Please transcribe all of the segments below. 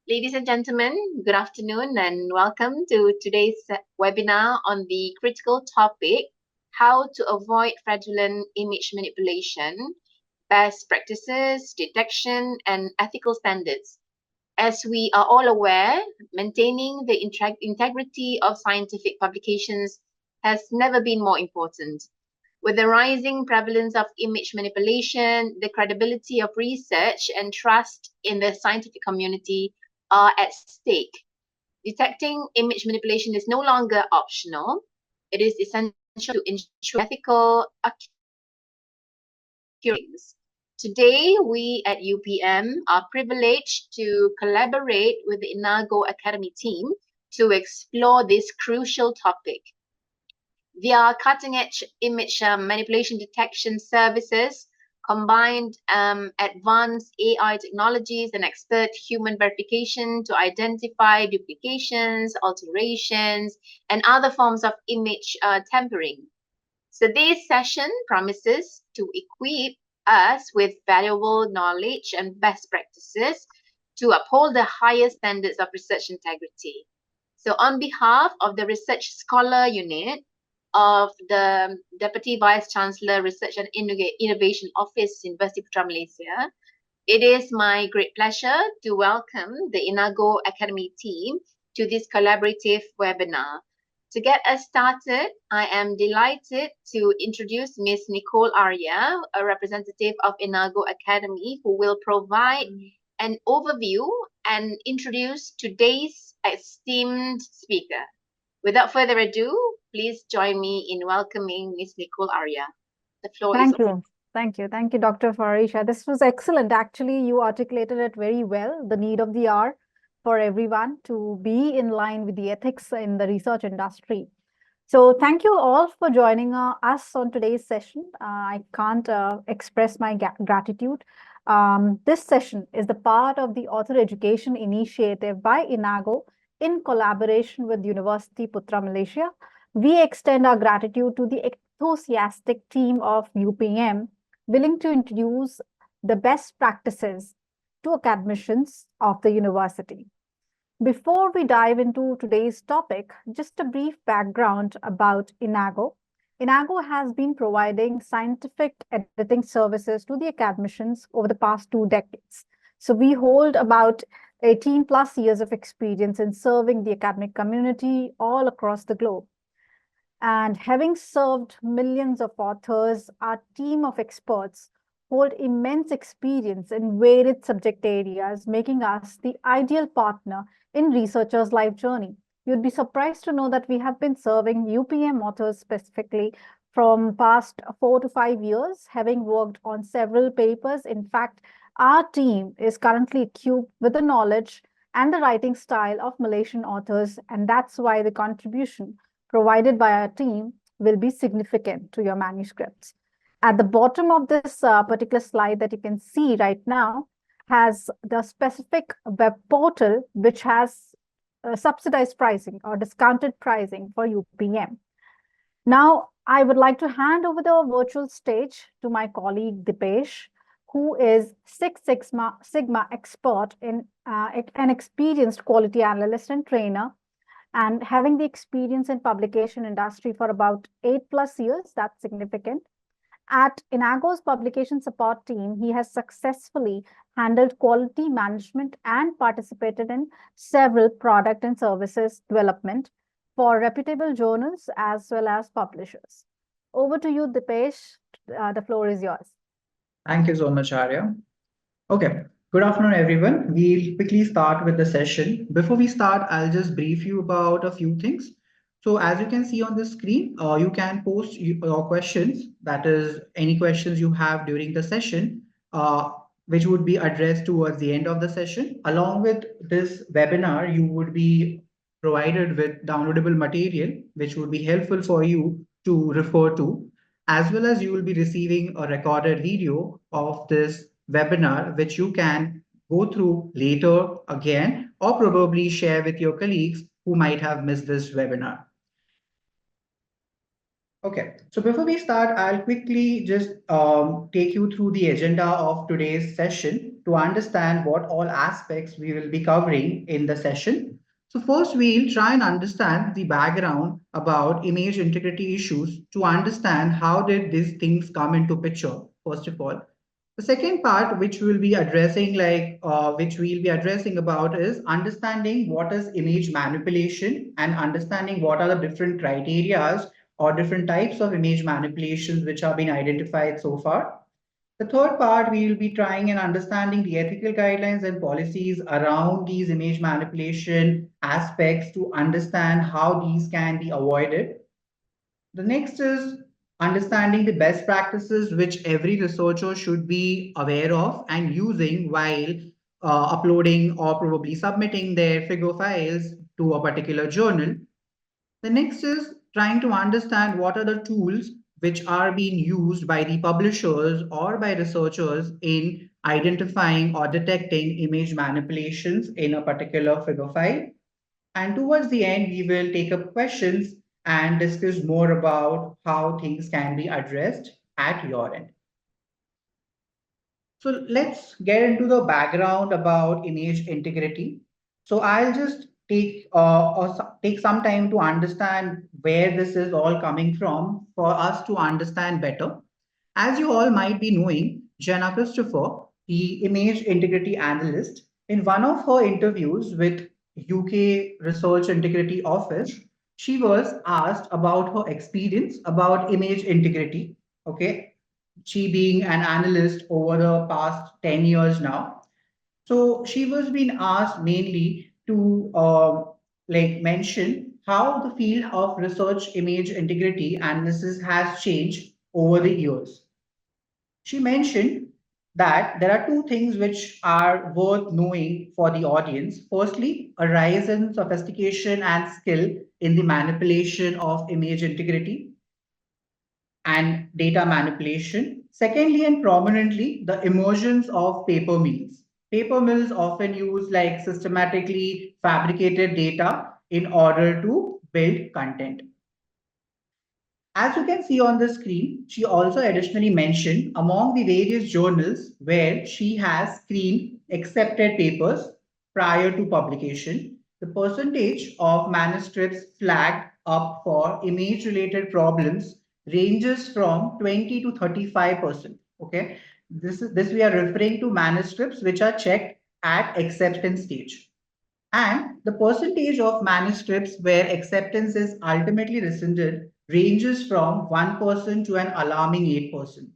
Ladies and gentlemen, good afternoon and welcome to today's webinar on the critical topic, how to avoid fraudulent image manipulation, best practices, detection, and ethical standards. As we are all aware, maintaining the integrity of scientific publications has never been more important. With the rising prevalence of image manipulation, the credibility of research and trust in the scientific community are at stake. Detecting image manipulation is no longer optional. It is essential to ensure ethical accuracy. Today, we at UPM are privileged to collaborate with the Inago Academy team to explore this crucial topic. Via cutting-edge image manipulation detection services, combined advanced AI technologies and expert human verification to identify duplications, alterations, and other forms of image tampering. So this session promises to equip us with valuable knowledge and best practices to uphold the highest standards of research integrity. So on behalf of the Research Scholar Unit of the Deputy Vice Chancellor Research and Innovation Office, University Putra Malaysia, it is my great pleasure to welcome the Inago Academy team to this collaborative webinar. To get us started, I am delighted to introduce Ms. Nicole Arya, a representative of Inago Academy, who will provide an overview and introduce today's esteemed speaker. Without further ado, please join me in welcoming Ms. Nicole Arya. The floor is Thank you. Thank you. Thank you, Dr. Farisha. This was excellent. Actually, you articulated it very well, the need of the hour for everyone to be in line with the ethics in the research industry. So thank you all for joining us on today's session. I can't express my gratitude. This session is the part of the author education initiative by Inago in collaboration with University Putra Malaysia. We extend our gratitude to the enthusiastic team of UPM willing to introduce the best practices to academicians of the university. Before we dive into today's topic, just a brief background about Inago. Inago has been providing scientific editing services to the academicians over the past 2 decades. So we hold about 18 plus years of experience in serving the academic community all across the globe. And having served millions of authors, our team of experts hold immense experience in varied subject areas, making us the ideal partner in researchers' life journey. You'd be surprised to know that we have been serving UPM authors specifically from past 4 to 5 years, having worked on several papers. In fact, our team is currently equipped with the knowledge and the writing style of Malaysian authors, and that's why the contribution provided by our team will be significant to your manuscripts. At the bottom of this particular slide that you can see right now has the specific web portal which has subsidized pricing or discounted pricing for UPM. Now, I would like to hand over the virtual stage to my colleague Dipesh, who is Six Sigma expert in an experienced quality analyst and trainer, and having the experience in publication industry for about 8+ years. That's significant. At Inago's publication support team, he has successfully handled quality management and participated in several product and services development for reputable journals as well as publishers. Over to you, Dipesh. The floor is yours. Thank you so much, Arya. Okay, good afternoon, everyone. We'll quickly start with the session. Before we start, I'll just brief you about a few things. So as you can see on the screen, you can post your questions, that is any questions you have during the session, which would be addressed towards the end of the session. Along with this webinar, you would be provided with downloadable material, which would be helpful for you to refer to, as well as you will be receiving a recorded video of this webinar, which you can go through later again, or probably share with your colleagues who might have missed this webinar. Okay, so before we start, I'll quickly just take you through the agenda of today's session. to understand what all aspects we will be covering in the session. So first, we'll try and understand the background about image integrity issues to understand how did these things come into picture, first of all. The second part, which we'll be addressing, about is understanding what is image manipulation and understanding what are the different criterias or different types of image manipulations which have been identified so far. The third part, we will be trying and understanding the ethical guidelines and policies around these image manipulation aspects to understand how these can be avoided. The next is understanding the best practices which every researcher should be aware of and using while uploading or probably submitting their figure files to a particular journal. The next is trying to understand what are the tools which are being used by the publishers or by researchers in identifying or detecting image manipulations in a particular figure file. And towards the end, we will take up questions and discuss more about how things can be addressed at your end. So let's get into the background about image integrity. So I'll just take some time to understand where this is all coming from for us to understand better. As you all might be knowing, Jenna Christopher, the image integrity analyst, in one of her interviews with UK Research Integrity Office, she was asked about her experience about image integrity. Okay, she being an analyst over the past 10 years now. So she was being asked mainly to mention how the field of research image integrity analysis has changed over the years. She mentioned that there are two things which are worth knowing for the audience. Firstly, a rise in sophistication and skill in the manipulation of image integrity and data manipulation. Secondly, and prominently, the emergence of paper mills. Paper mills often use like systematically fabricated data in order to build content. As you can see on the screen, she also additionally mentioned among the various journals where she has screened accepted papers prior to publication, the percentage of manuscripts flagged up for image related problems ranges from 20 to 35%. Okay, this we are referring to manuscripts which are checked at acceptance stage. And the percentage of manuscripts where acceptance is ultimately rescinded ranges from 1% to an alarming 8%.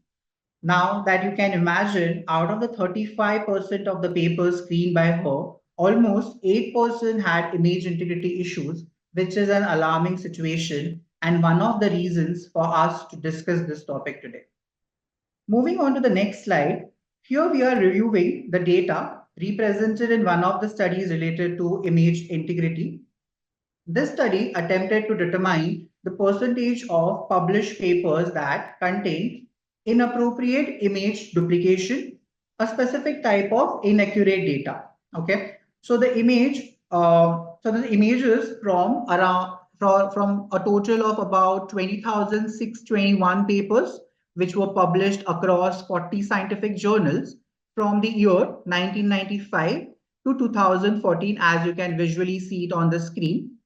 Now that you can imagine, out of the 35% of the papers screened by her, almost 8% had image integrity issues, which is an alarming situation and one of the reasons for us to discuss this topic today. Moving on to the next slide, here we are reviewing the data represented in one of the studies related to image integrity. This study attempted to determine the percentage of published papers that contain inappropriate image duplication, a specific type of inaccurate data. Okay, so the images from from a total of about 20,621 papers, which were published across 40 scientific journals from the year 1995 to 2014, as you can visually see it on the screen.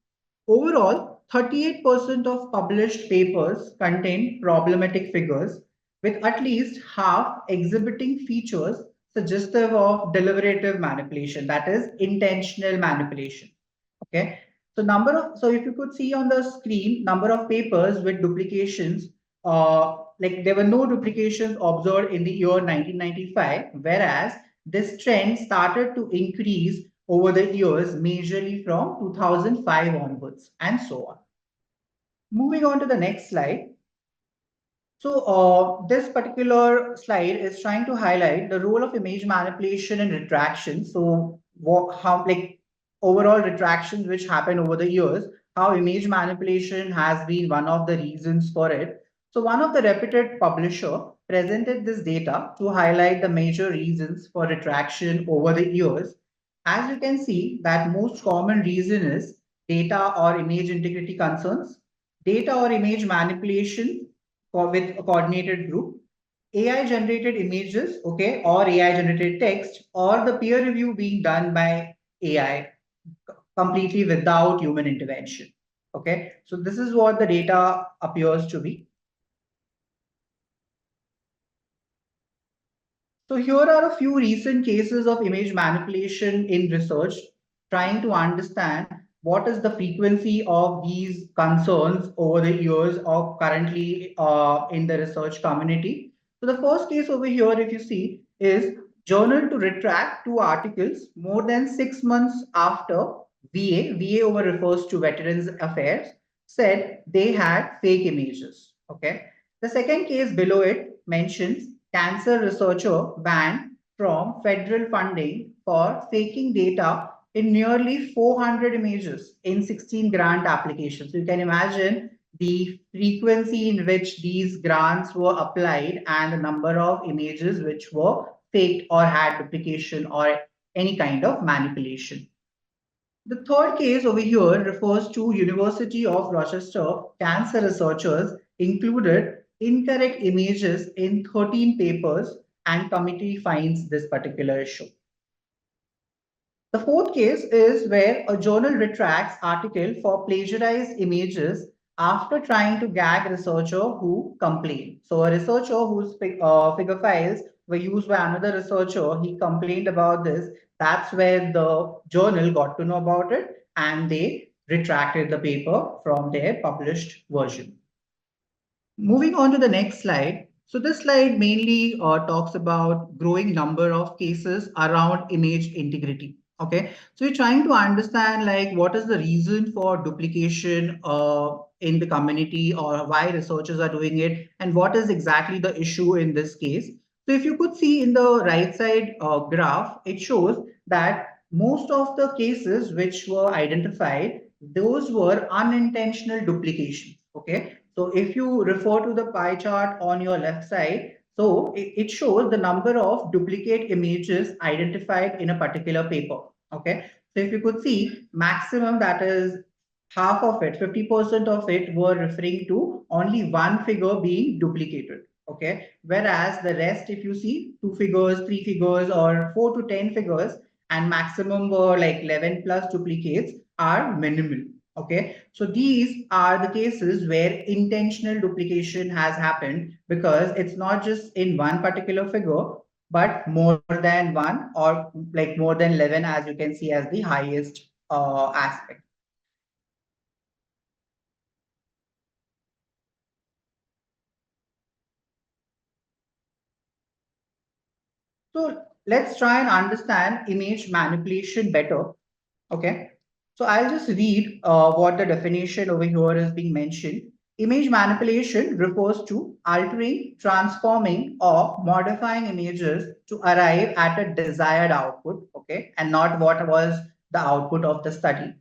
Overall, 38% of published papers contain problematic figures, with at least half exhibiting features suggestive of deliberative manipulation, that is, intentional manipulation. Okay. So if you could see on the screen, number of papers with duplications, like there were no duplications observed in the year 1995, whereas this trend started to increase over the years, majorly from 2005 onwards, and so on. Moving on to the next slide. So this particular slide is trying to highlight the role of image manipulation and retraction. So how like overall retractions which happen over the years, how image manipulation has been one of the reasons for it. So one of the reputed publisher presented this data to highlight the major reasons for retraction over the years. As you can see, that most common reason is data or image integrity concerns, data or image manipulation with a coordinated group, AI generated images, okay, or AI generated text, or the peer review being done by AI completely without human intervention. Okay, so this is what the data appears to be. So here are a few recent cases of image manipulation in research, trying to understand what is the frequency of these concerns over the years or currently in the research community. So the first case over here, if you see, is journal to retract two articles more than 6 months after VA over refers to Veterans Affairs, said they had fake images. Okay. The second case below it mentions cancer researcher banned from federal funding for faking data in nearly 400 images in 16 grant applications. So you can imagine the frequency in which these grants were applied and the number of images which were faked or had duplication or any kind of manipulation. The third case over here refers to University of Rochester cancer researchers included incorrect images in 13 papers and committee finds this particular issue. The fourth case is where a journal retracts article for plagiarized images after trying to gag researcher who complained. So a researcher whose figure files were used by another researcher, he complained about this. That's where the journal got to know about it and they retracted the paper from their published version. Moving on to the next slide. So this slide mainly talks about growing number of cases around image integrity. Okay, so we're trying to understand like what is the reason for duplication in the community or why researchers are doing it and what is exactly the issue in this case. So if you could see in the right side graph, it shows that most of the cases which were identified, those were unintentional duplications. Okay, so if you refer to the pie chart on your left side, so it shows the number of duplicate images identified in a particular paper. Okay, so if you could see maximum, that is half of it, 50% of it were referring to only one figure being duplicated. Okay, whereas the rest, if you see 2 figures, 3 figures, or 4 to 10 figures, and maximum were like 11 plus duplicates are minimal. Okay, so these are the cases where intentional duplication has happened because it's not just in one particular figure, but more than one or like more than 11, as you can see as the highest aspect. So let's try and understand image manipulation better. Okay, so I'll just read what the definition over here is being mentioned. Image manipulation refers to altering, transforming, or modifying images to arrive at a desired output, okay, and not what was the output of the study.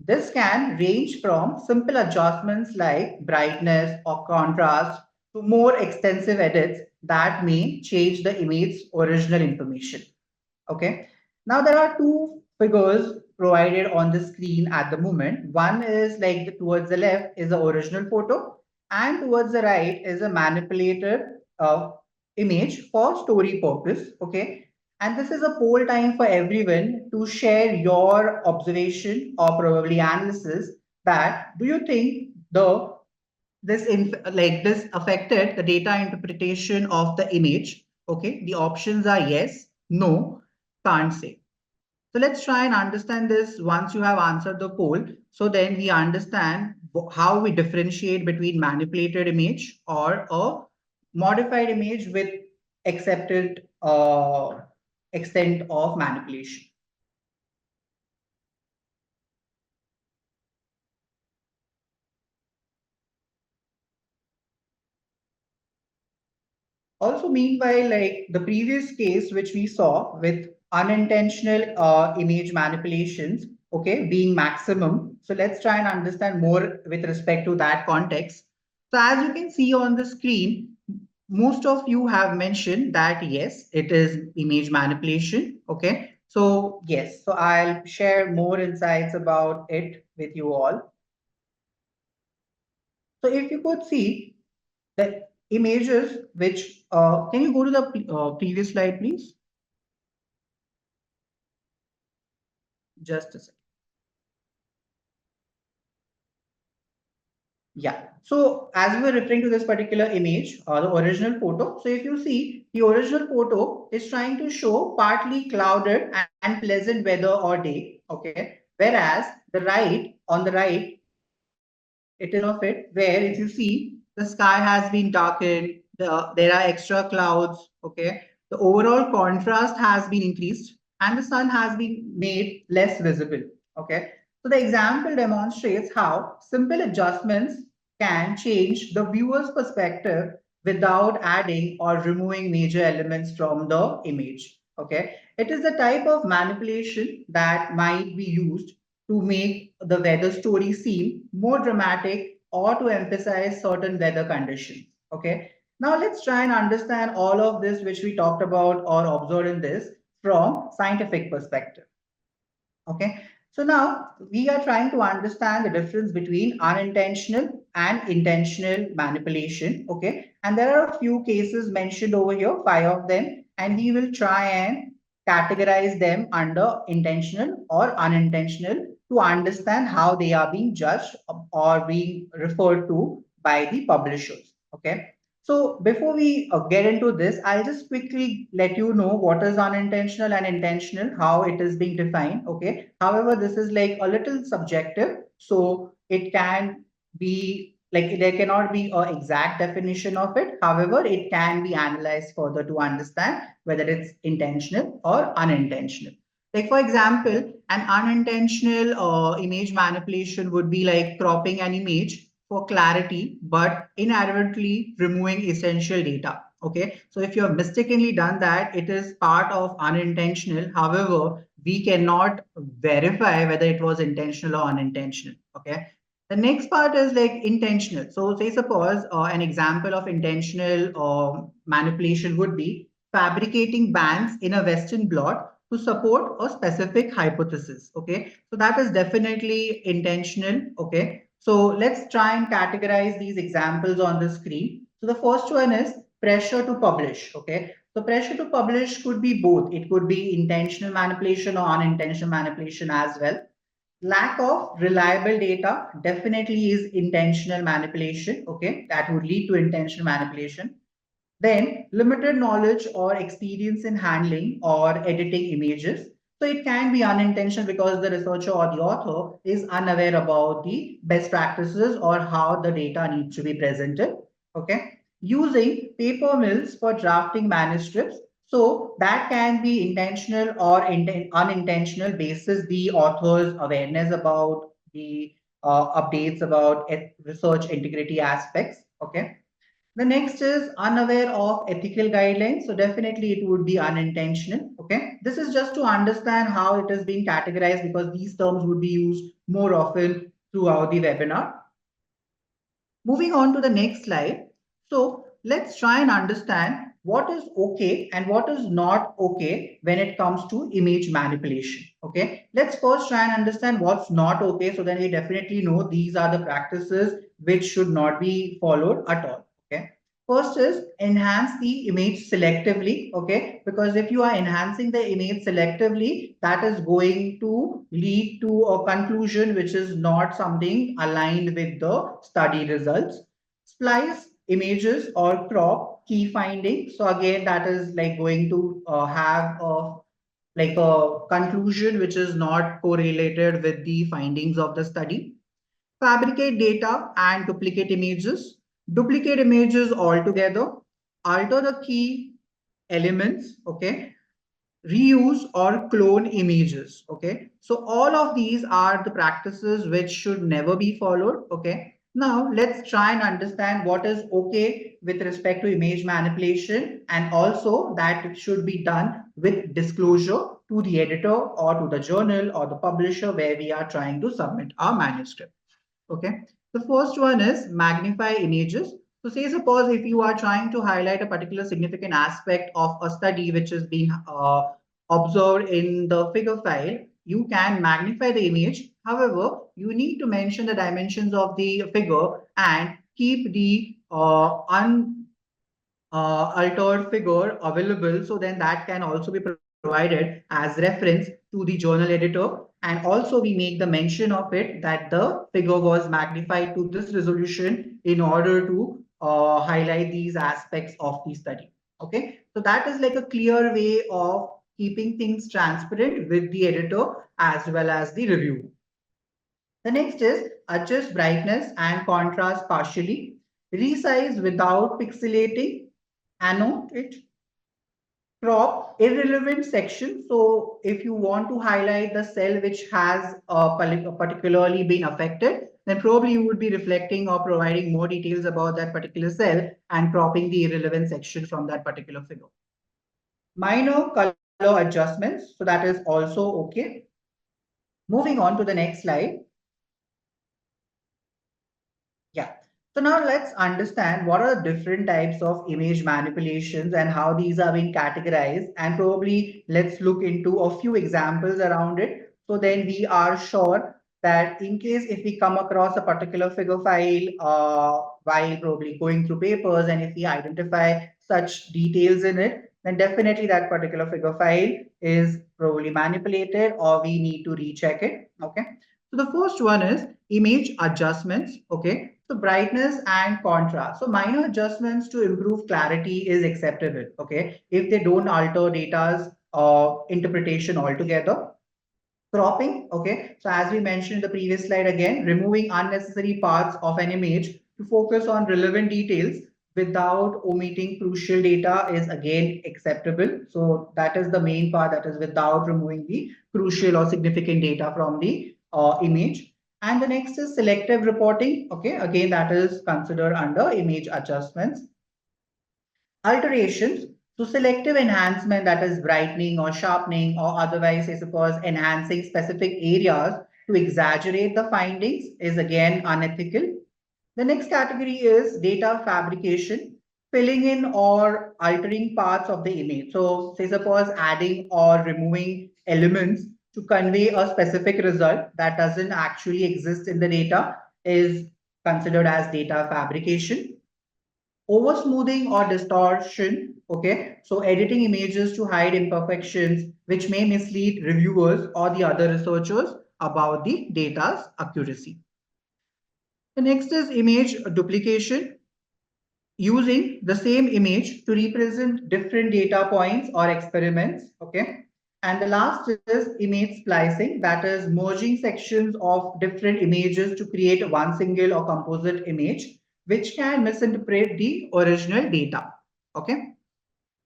This can range from simple adjustments like brightness or contrast to more extensive edits that may change the image's original information. Okay. Now there are two figures provided on the screen at the moment. One is like towards the left is the original photo, and towards the right is a manipulated image for story purpose. Okay. And this is a poll time for everyone to share your observation or probably analysis that do you think this affected the data interpretation of the image. Okay, the options are yes, no, can't say. So let's try and understand this once you have answered the poll. So then we understand how we differentiate between manipulated image or a modified image with accepted extent of manipulation. Also, meanwhile, like the previous case which we saw with unintentional image manipulations, okay, being maximum. So let's try and understand more with respect to that context. So as you can see on the screen, most of you have mentioned that yes, it is image manipulation. Okay. So yes, so I'll share more insights about it with you all. So if you could see that images which, can you go to the previous slide, please? Just a second. Yeah. So as we were referring to this particular image, the original photo. So if you see, the original photo is trying to show partly clouded and pleasant weather or day. Okay. Whereas on the right, it is of it where if you see the sky has been darkened, there are extra clouds. Okay. The overall contrast has been increased and the sun has been made less visible. Okay. So the example demonstrates how simple adjustments can change the viewer's perspective without adding or removing major elements from the image. Okay. It is the type of manipulation that might be used to make the weather story seem more dramatic or to emphasize certain weather conditions. Okay. Now let's try and understand all of this which we talked about or observed in this from scientific perspective. Okay. So now we are trying to understand the difference between unintentional and intentional manipulation. Okay. And there are a few cases mentioned over here, 5 of them, and we will try and categorize them under intentional or unintentional to understand how they are being judged or being referred to by the publishers. Okay. So before we get into this, I'll just quickly let you know what is unintentional and intentional, how it is being defined. Okay. However, this is like a little subjective. So it can be like there cannot be an exact definition of it. However, it can be analyzed further to understand whether it's intentional or unintentional. Like for example, an unintentional image manipulation would be like cropping an image for clarity, but inadvertently removing essential data. Okay, so if you have mistakenly done that, it is part of unintentional. However, we cannot verify whether it was intentional or unintentional. Okay. The next part is like intentional. So say suppose an example of intentional manipulation would be fabricating bands in a Western blot to support a specific hypothesis. Okay. So that is definitely intentional. Okay. So let's try and categorize these examples on the screen. So the first one is pressure to publish. Okay. So pressure to publish could be both. It could be intentional manipulation or unintentional manipulation as well. Lack of reliable data definitely is intentional manipulation. Okay. That would lead to intentional manipulation. Then limited knowledge or experience in handling or editing images. So it can be unintentional because the researcher or the author is unaware about the best practices or how the data needs to be presented. Okay. Using paper mills for drafting manuscripts. So that can be intentional or unintentional basis the author's awareness about the updates about research integrity aspects. Okay. The next is unaware of ethical guidelines. So definitely it would be unintentional. Okay. This is just to understand how it is being categorized because these terms would be used more often throughout the webinar. Moving on to the next slide. So let's try and understand what is okay and what is not okay when it comes to image manipulation. Okay, let's first try and understand what's not okay. So then we definitely know these are the practices which should not be followed at all. Okay. First is enhance the image selectively. Okay, because if you are enhancing the image selectively, that is going to lead to a conclusion which is not something aligned with the study results. Splice images or crop key findings. So again, that is like going to have a conclusion which is not correlated with the findings of the study. Fabricate data and duplicate images altogether, alter the key elements. Okay, reuse or clone images. Okay, so all of these are the practices which should never be followed. Okay, now let's try and understand what is okay with respect to image manipulation and also that it should be done with disclosure to the editor or to the journal or the publisher where we are trying to submit our manuscript. Okay. The first one is magnify images. So say suppose if you are trying to highlight a particular significant aspect of a study which is being observed in the figure file, you can magnify the image. However, you need to mention the dimensions of the figure and keep the altered figure available. So then that can also be provided as reference to the journal editor. And also we make the mention of it that the figure was magnified to this resolution in order to highlight these aspects of the study. Okay, so that is like a clear way of keeping things transparent with the editor as well as the review. The next is adjust brightness and contrast partially, resize without pixelating, annotate, crop irrelevant section. So if you want to highlight the cell which has particularly been affected, then probably you would be reflecting or providing more details about that particular cell and cropping the irrelevant section from that particular figure. Minor color adjustments, so that is also okay. Moving on to the next slide. Yeah. So now let's understand what are the different types of image manipulations and how these are being categorized. And probably let's look into a few examples around it. So then we are sure that in case if we come across a particular figure file while probably going through papers, and if we identify such details in it, then definitely that particular figure file is probably manipulated or we need to recheck it. Okay. So the first one is image adjustments. Okay. So brightness and contrast. So minor adjustments to improve clarity is acceptable. Okay. If they don't alter data's interpretation altogether. Cropping. Okay. So as we mentioned in the previous slide again, removing unnecessary parts of an image to focus on relevant details without omitting crucial data is again acceptable. So that is the main part, that is without removing the crucial or significant data from the image. And the next is selective reporting. Okay, again, that is considered under image adjustments. Alterations. So selective enhancement, that is brightening or sharpening or otherwise, I suppose, enhancing specific areas to exaggerate the findings is again unethical. The next category is data fabrication, filling in or altering parts of the image. So say suppose adding or removing elements to convey a specific result that doesn't actually exist in the data is considered as data fabrication. Over smoothing or distortion. Okay, so editing images to hide imperfections which may mislead reviewers or the other researchers about the data's accuracy. The next is image duplication, using the same image to represent different data points or experiments. Okay. And the last is image splicing, that is merging sections of different images to create one single or composite image, which can misinterpret the original data. Okay.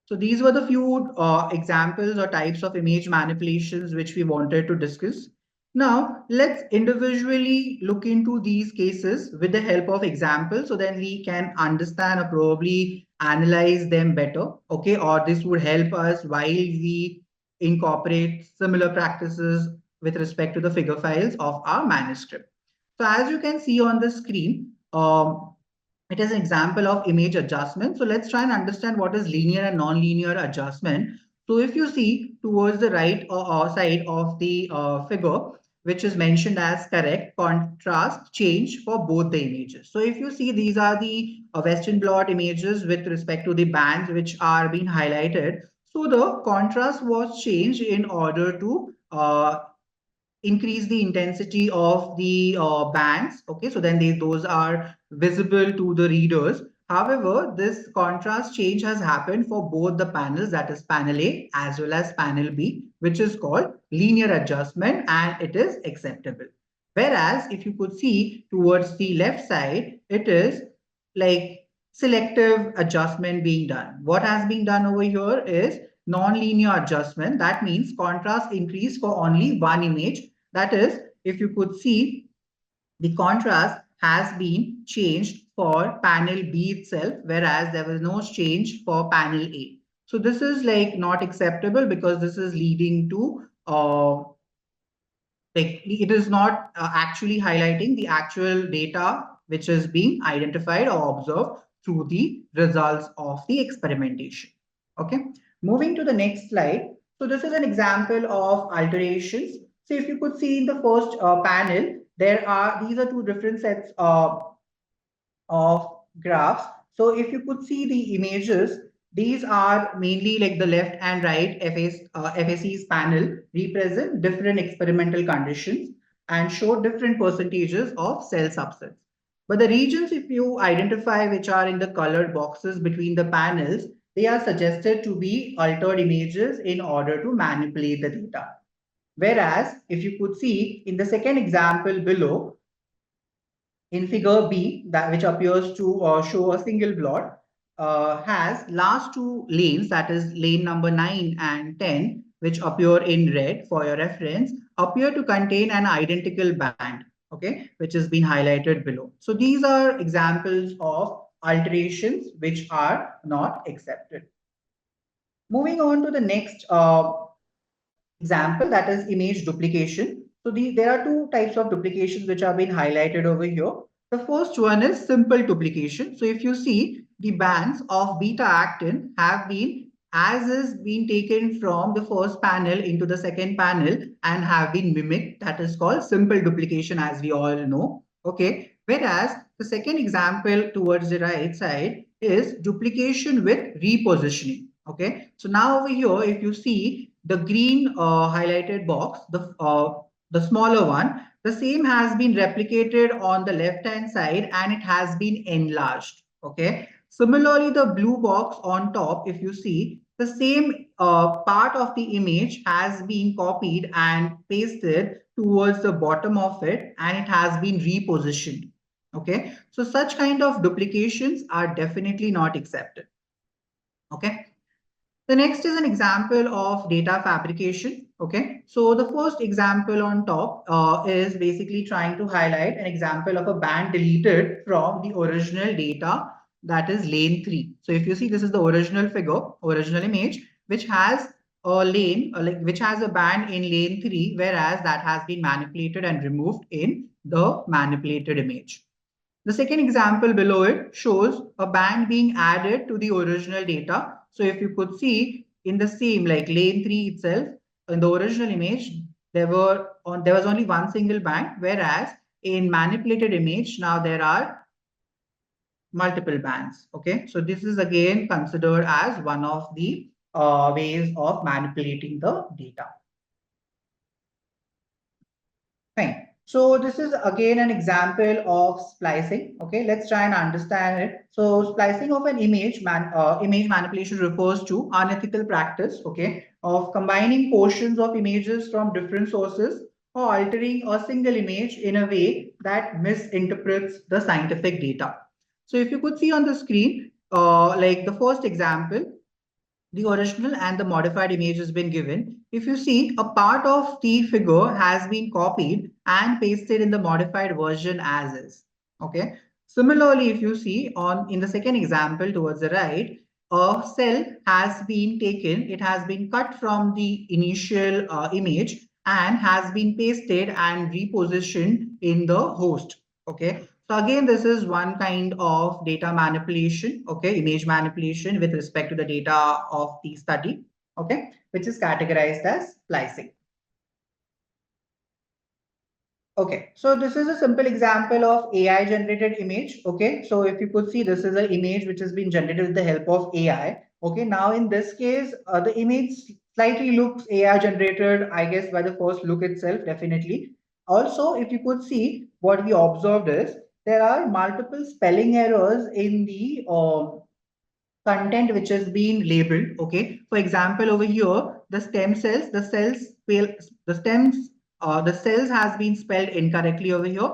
So these were the few examples or types of image manipulations which we wanted to discuss. Now, let's individually look into these cases with the help of examples so then we can understand or probably analyze them better. Okay, or this would help us while we incorporate similar practices with respect to the figure files of our manuscript. So as you can see on the screen, it is an example of image adjustment. So let's try and understand what is linear and non-linear adjustment. So if you see towards the right side of the figure, which is mentioned as correct, contrast change for both the images. So if you see, these are the Western blot images with respect to the bands which are being highlighted. So the contrast was changed in order to increase the intensity of the bands. Okay, so then those are visible to the readers. However, this contrast change has happened for both the panels, that is panel A as well as panel B, which is called linear adjustment, and it is acceptable. Whereas if you could see towards the left side, it is like selective adjustment being done. What has been done over here is non-linear adjustment. That means contrast increase for only one image. That is, if you could see, the contrast has been changed for panel B itself, whereas there was no change for panel A. So this is like not acceptable because this is leading to like it is not actually highlighting the actual data which is being identified or observed through the results of the experimentation. Okay, moving to the next slide. So this is an example of alterations. So if you could see in the first panel, these are two different sets of graphs. So if you could see the images, these are mainly like the left and right FAC's panel represent different experimental conditions and show different percentages of cell subsets. But the regions, if you identify, which are in the colored boxes between the panels, they are suggested to be altered images in order to manipulate the data. Whereas if you could see in the second example below, in figure B, that which appears to show a single blot, has last two lanes, that is lane number 9 and 10, which appear in red for your reference, appear to contain an identical band, okay, which has been highlighted below. So these are examples of alterations which are not accepted. Moving on to the next example, that is image duplication. So there are two types of duplications which have been highlighted over here. The first one is simple duplication. So if you see, the bands of beta actin have been as is been taken from the first panel into the second panel and have been mimicked. That is called simple duplication, as we all know. Okay. Whereas the second example towards the right side is duplication with repositioning. Okay. So now over here, if you see the green highlighted box, the smaller one, the same has been replicated on the left hand side and it has been enlarged. Okay. Similarly, the blue box on top, if you see, the same part of the image has been copied and pasted towards the bottom of it and it has been repositioned. Okay. So such kind of duplications are definitely not accepted. Okay. The next is an example of data fabrication. Okay, so the first example on top is basically trying to highlight an example of a band deleted from the original data, that is lane 3. So if you see, this is the original figure, original image, which has a lane, which has a band in lane 3, whereas that has been manipulated and removed in the manipulated image. The second example below it shows a band being added to the original data. So if you could see in the same like lane 3 itself, in the original image, there was only one single band, whereas in manipulated image, now there are multiple bands. Okay, so this is again considered as one of the ways of manipulating the data. Fine. So this is again an example of splicing. Okay, let's try and understand it. So splicing of an image manipulation refers to unethical practice, okay, of combining portions of images from different sources or altering a single image in a way that misinterprets the scientific data. So if you could see on the screen, like the first example, the original and the modified image has been given. If you see, a part of the figure has been copied and pasted in the modified version as is. Okay. Similarly, if you see on in the second example towards the right, a cell has been taken, it has been cut from the initial image and has been pasted and repositioned in the host. Okay. So again, this is one kind of data manipulation, okay, image manipulation with respect to the data of the study, okay, which is categorized as splicing. Okay, so this is a simple example of AI generated image. Okay, so if you could see, this is an image which has been generated with the help of AI. Okay, now in this case, the image slightly looks AI generated, I guess, by the first look itself, definitely. Also, if you could see, what we observed is there are multiple spelling errors in the content which has been labeled. Okay, for example, over here, the stem cells, the stems, the cells has been spelled incorrectly over here.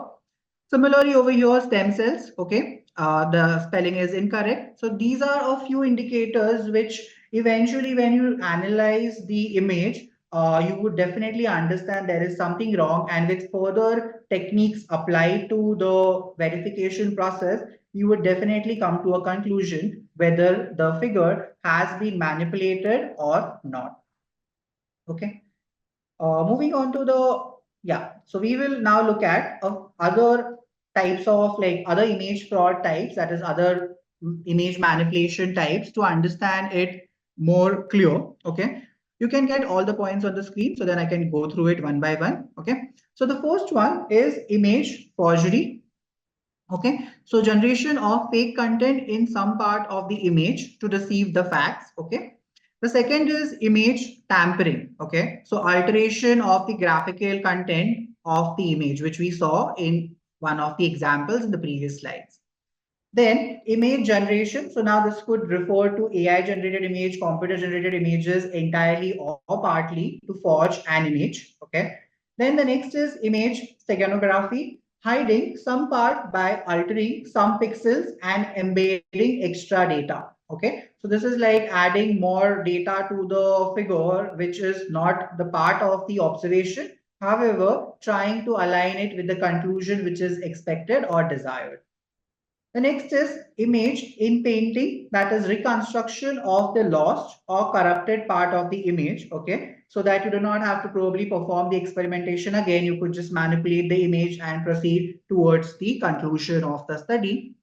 Similarly, over here, stem cells, okay, the spelling is incorrect. So these are a few indicators which eventually, when you analyze the image, you would definitely understand there is something wrong. And with further techniques applied to the verification process, you would definitely come to a conclusion whether the figure has been manipulated or not. Okay. Moving on to so we will now look at other types of like other image fraud types, that is other image manipulation types, to understand it more clear. Okay. You can get all the points on the screen, so then I can go through it one by one. Okay. So the first one is image forgery. Okay, so generation of fake content in some part of the image to deceive the facts. Okay, the second is image tampering. Okay, so alteration of the graphical content of the image, which we saw in one of the examples in the previous slides. Then image generation. So now this could refer to AI generated image, computer generated images entirely or partly to forge an image. Okay. Then the next is image steganography, hiding some part by altering some pixels and embedding extra data. Okay. So this is like adding more data to the figure, which is not the part of the observation. However, trying to align it with the conclusion which is expected or desired. The next is image in painting, that is reconstruction of the lost or corrupted part of the image. Okay, so that you do not have to probably perform the experimentation again. You could just manipulate the image and proceed towards the conclusion of the study.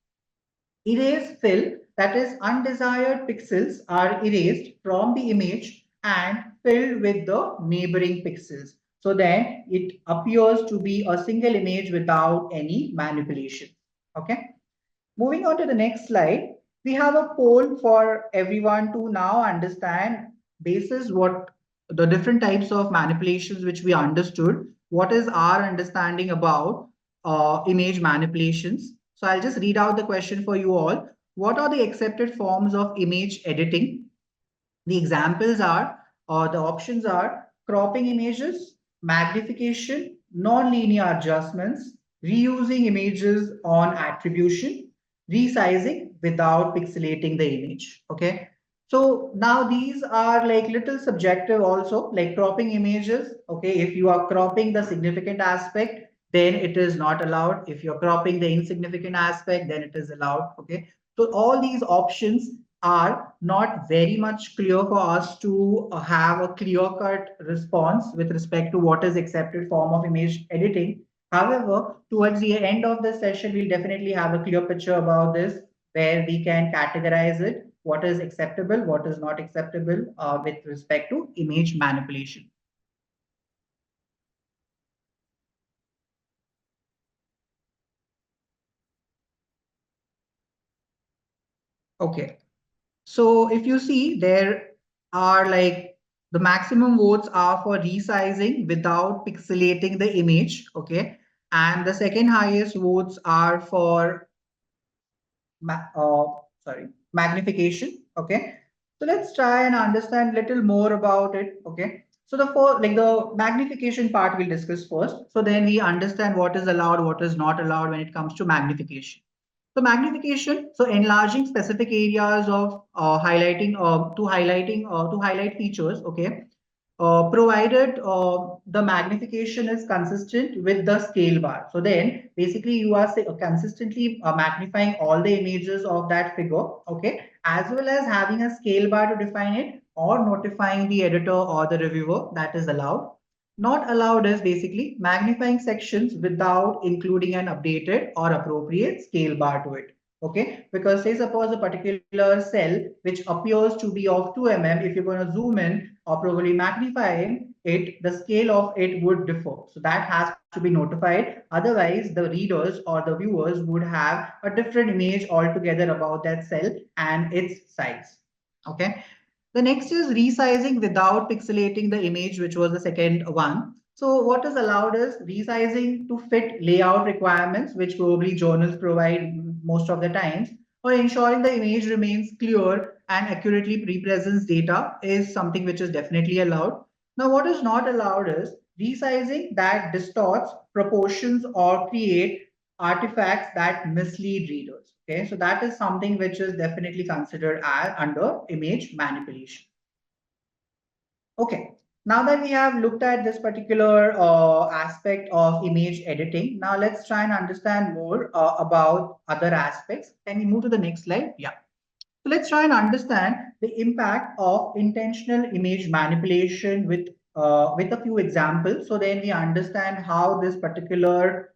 Erase fill, that is undesired pixels are erased from the image and filled with the neighboring pixels. So then it appears to be a single image without any manipulation. Okay. Moving on to the next slide, we have a poll for everyone to now understand basis what the different types of manipulations which we understood. What is our understanding about image manipulations? So I'll just read out the question for you all. What are the accepted forms of image editing? The examples are, or the options are cropping images, magnification, non-linear adjustments, reusing images on attribution, resizing without pixelating the image. Okay. So now these are like little subjective also, like cropping images. Okay. If you are cropping the significant aspect, then it is not allowed. If you're cropping the insignificant aspect, then it is allowed. Okay. So all these options are not very much clear for us to have a clear cut response with respect to what is accepted form of image editing. However, towards the end of the session, we'll definitely have a clear picture about this where we can categorize it, what is acceptable, what is not acceptable with respect to image manipulation. Okay. So if you see, there are like the maximum votes are for resizing without pixelating the image. Okay. And the second highest votes are for magnification. Okay. So let's try and understand little more about it. Okay. So the magnification part we'll discuss first. So then we understand what is allowed, what is not allowed when it comes to magnification. So magnification, so enlarging specific areas of to highlight features. Okay, provided the magnification is consistent with the scale bar. So then basically you are consistently magnifying all the images of that figure, okay, as well as having a scale bar to define it or notifying the editor or the reviewer that is allowed. Not allowed is basically magnifying sections without including an updated or appropriate scale bar to it. Okay, because say suppose a particular cell which appears to be of 2 mm, if you're going to zoom in or probably magnifying it, the scale of it would differ. So that has to be notified. Otherwise, the readers or the viewers would have a different image altogether about that cell and its size. Okay. The next is resizing without pixelating the image, which was the second one. So what is allowed is resizing to fit layout requirements, which probably journals provide most of the times, or ensuring the image remains clear and accurately represents data is something which is definitely allowed. Now, what is not allowed is resizing that distorts proportions or create artifacts that mislead readers. Okay, so that is something which is definitely considered as under image manipulation. Okay, now that we have looked at this particular aspect of image editing, now let's try and understand more about other aspects. Can we move to the next slide? Yeah. So let's try and understand the impact of intentional image manipulation with a few examples. So then we understand how this particular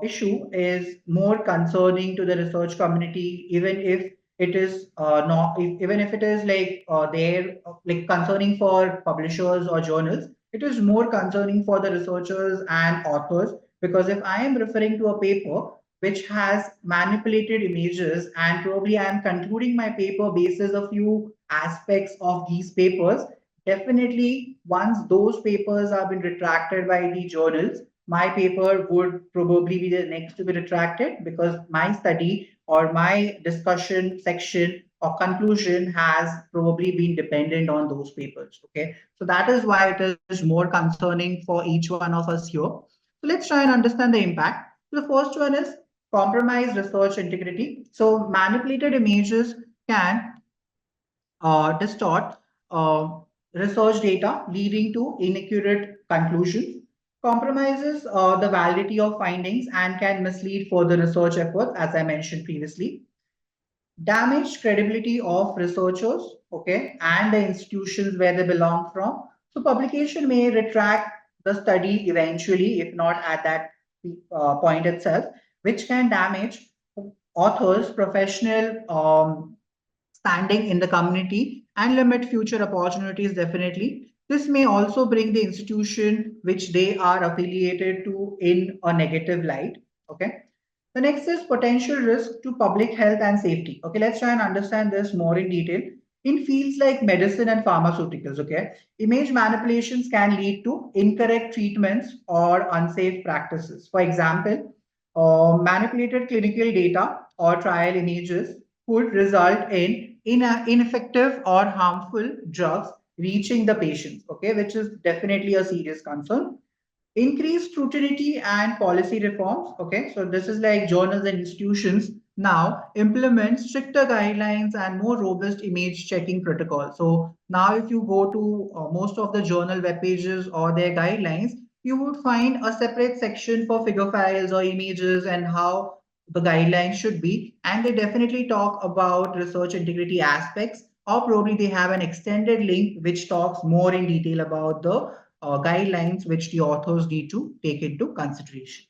issue is more concerning to the research community, even if it is not, even if it is like there like concerning for publishers or journals, it is more concerning for the researchers and authors because if I am referring to a paper which has manipulated images, and probably I am concluding my paper basis a few aspects of these papers. Definitely, once those papers have been retracted by the journals, my paper would probably be the next to be retracted because my study or my discussion section or conclusion has probably been dependent on those papers. Okay, so that is why it is more concerning for each one of us here. So let's try and understand the impact. So the first one is compromise research integrity. So manipulated images can distort uh, research data, leading to inaccurate conclusions, compromises the validity of findings, and can mislead further research efforts, as I mentioned previously, damage credibility of researchers, okay, and the institutions where they belong from. So publication may retract the study eventually, if not at that point itself, which can damage authors' professional standing in the community and limit future opportunities. Definitely, this may also bring the institution which they are affiliated to in a negative light. Okay. The next is potential risk to public health and safety. Okay, let's try and understand this more in detail. In fields like medicine and pharmaceuticals, okay, image manipulations can lead to incorrect treatments or unsafe practices. For example, manipulated clinical data or trial images could result in ineffective or harmful drugs reaching the patients, okay, which is definitely a serious concern. Increased scrutiny and policy reforms. Okay, so this is like journals and institutions now implement stricter guidelines and more robust image checking protocols. So now if you go to most of the journal web pages or their guidelines, you would find a separate section for figure files or images and how the guidelines should be, and they definitely talk about research integrity aspects, or probably they have an extended link which talks more in detail about the guidelines which the authors need to take into consideration.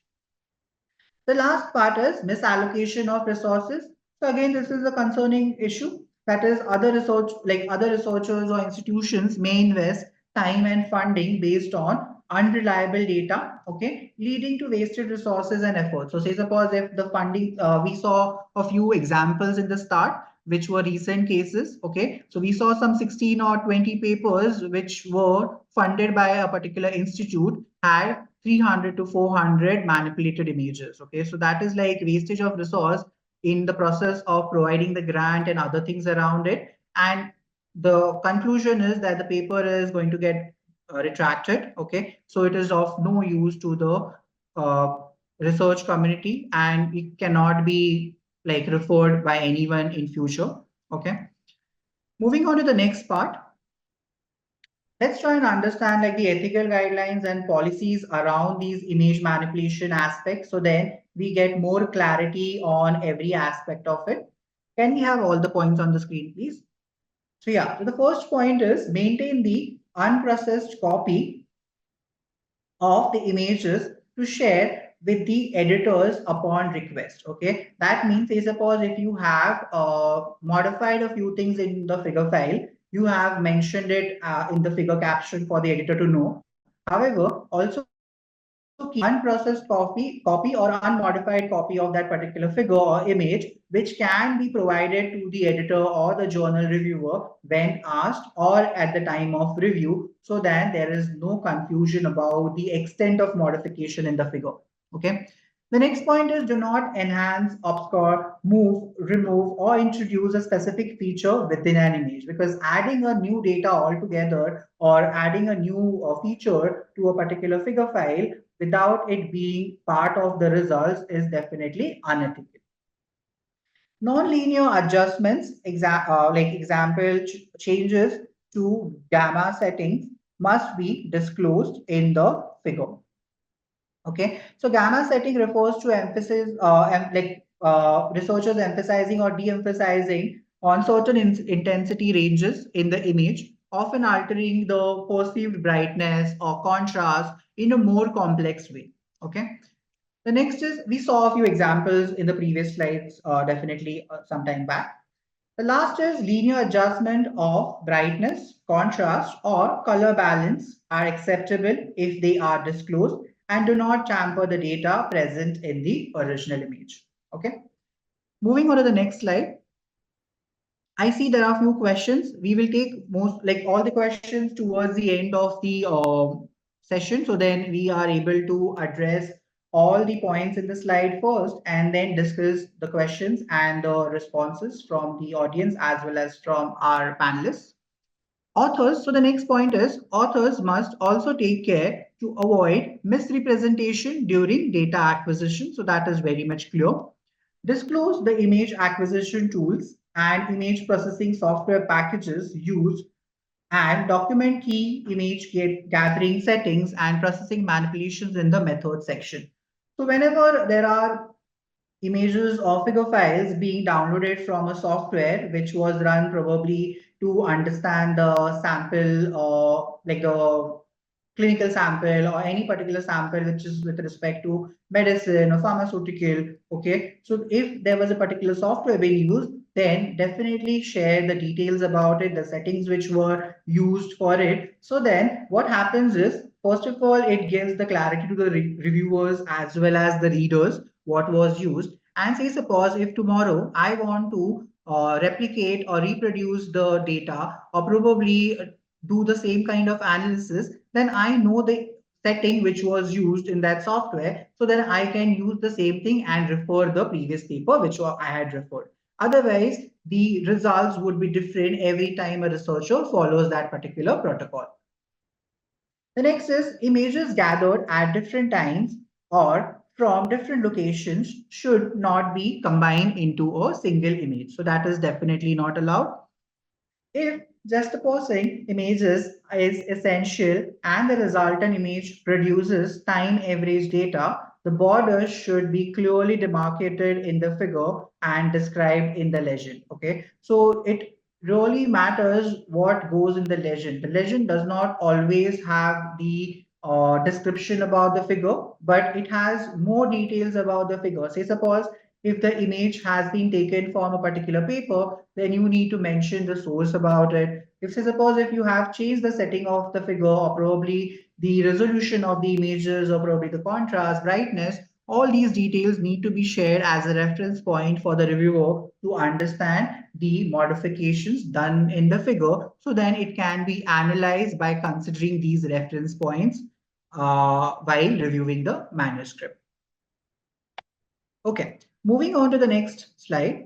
The last part is misallocation of resources. So again, this is a concerning issue. That is, other research, like other researchers or institutions may invest time and funding based on unreliable data, okay, leading to wasted resources and effort. So say suppose if the funding, we saw a few examples in the start, which were recent cases, okay. So we saw some 16 or 20 papers which were funded by a particular institute had 300 to 400 manipulated images. Okay, so that is like wastage of resource in the process of providing the grant and other things around it. And the conclusion is that the paper is going to get retracted. Okay, so it is of no use to the uh, research community and it cannot be like referred by anyone in future. Okay, moving on to the next part. Let's try and understand like the ethical guidelines and policies around these image manipulation aspects. So then we get more clarity on every aspect of it. Can we have all the points on the screen, please? So yeah, so the first point is maintain the unprocessed copy of the images to share with the editors upon request. Okay, that means say suppose if you have modified a few things in the figure file, you have mentioned it in the figure caption for the editor to know. However, also keep unprocessed copy or unmodified copy of that particular figure or image, which can be provided to the editor or the journal reviewer when asked or at the time of review, so that there is no confusion about the extent of modification in the figure. Okay. The next point is do not enhance, obscure, move, remove, or introduce a specific feature within an image, because adding a new data altogether or adding a new feature to a particular figure file without it being part of the results is definitely unethical. Non-linear adjustments, like example changes to gamma settings must be disclosed in the figure. Okay, so gamma setting refers to emphasis, researchers emphasizing or de-emphasizing on certain intensity ranges in the image, often altering the perceived brightness or contrast in a more complex way. Okay. The next is we saw a few examples in the previous slides, definitely some time back. The last is linear adjustment of brightness, contrast, or color balance are acceptable if they are disclosed. and do not tamper the data present in the original image. Okay. Moving on to the next slide. I see there are a few questions. We will take most, like all the questions towards the end of the session. So then we are able to address all the points in the slide first and then discuss the questions and the responses from the audience as well as from our panelists. Authors, so the next point is authors must also take care to avoid misrepresentation during data acquisition. So that is very much clear. Disclose the image acquisition tools and image processing software packages used and document key image gathering settings and processing manipulations in the method section. So whenever there are images or figure files being downloaded from a software which was run probably to understand the sample or like the clinical sample or any particular sample which is with respect to medicine or pharmaceutical. Okay, so if there was a particular software being used, then definitely share the details about it, the settings which were used for it. So then what happens is, first of all, it gives the clarity to the reviewers as well as the readers what was used. And say suppose if tomorrow I want to replicate or reproduce the data or probably do the same kind of analysis, then I know the setting which was used in that software. So then I can use the same thing and refer the previous paper which I had referred. Otherwise, the results would be different every time a researcher follows that particular protocol. The next is images gathered at different times or from different locations should not be combined into a single image. So that is definitely not allowed. If juxtaposing images is essential and the resultant image produces time average data, the borders should be clearly demarcated in the figure and described in the legend. Okay, so it really matters what goes in the legend. The legend does not always have the description about the figure, but it has more details about the figure. Say, suppose if the image has been taken from a particular paper, then you need to mention the source about it. If say suppose if you have changed the setting of the figure or probably the resolution of the images or probably the contrast, brightness, all these details need to be shared as a reference point for the reviewer to understand the modifications done in the figure. So then it can be analyzed by considering these reference points while reviewing the manuscript. Okay, moving on to the next slide.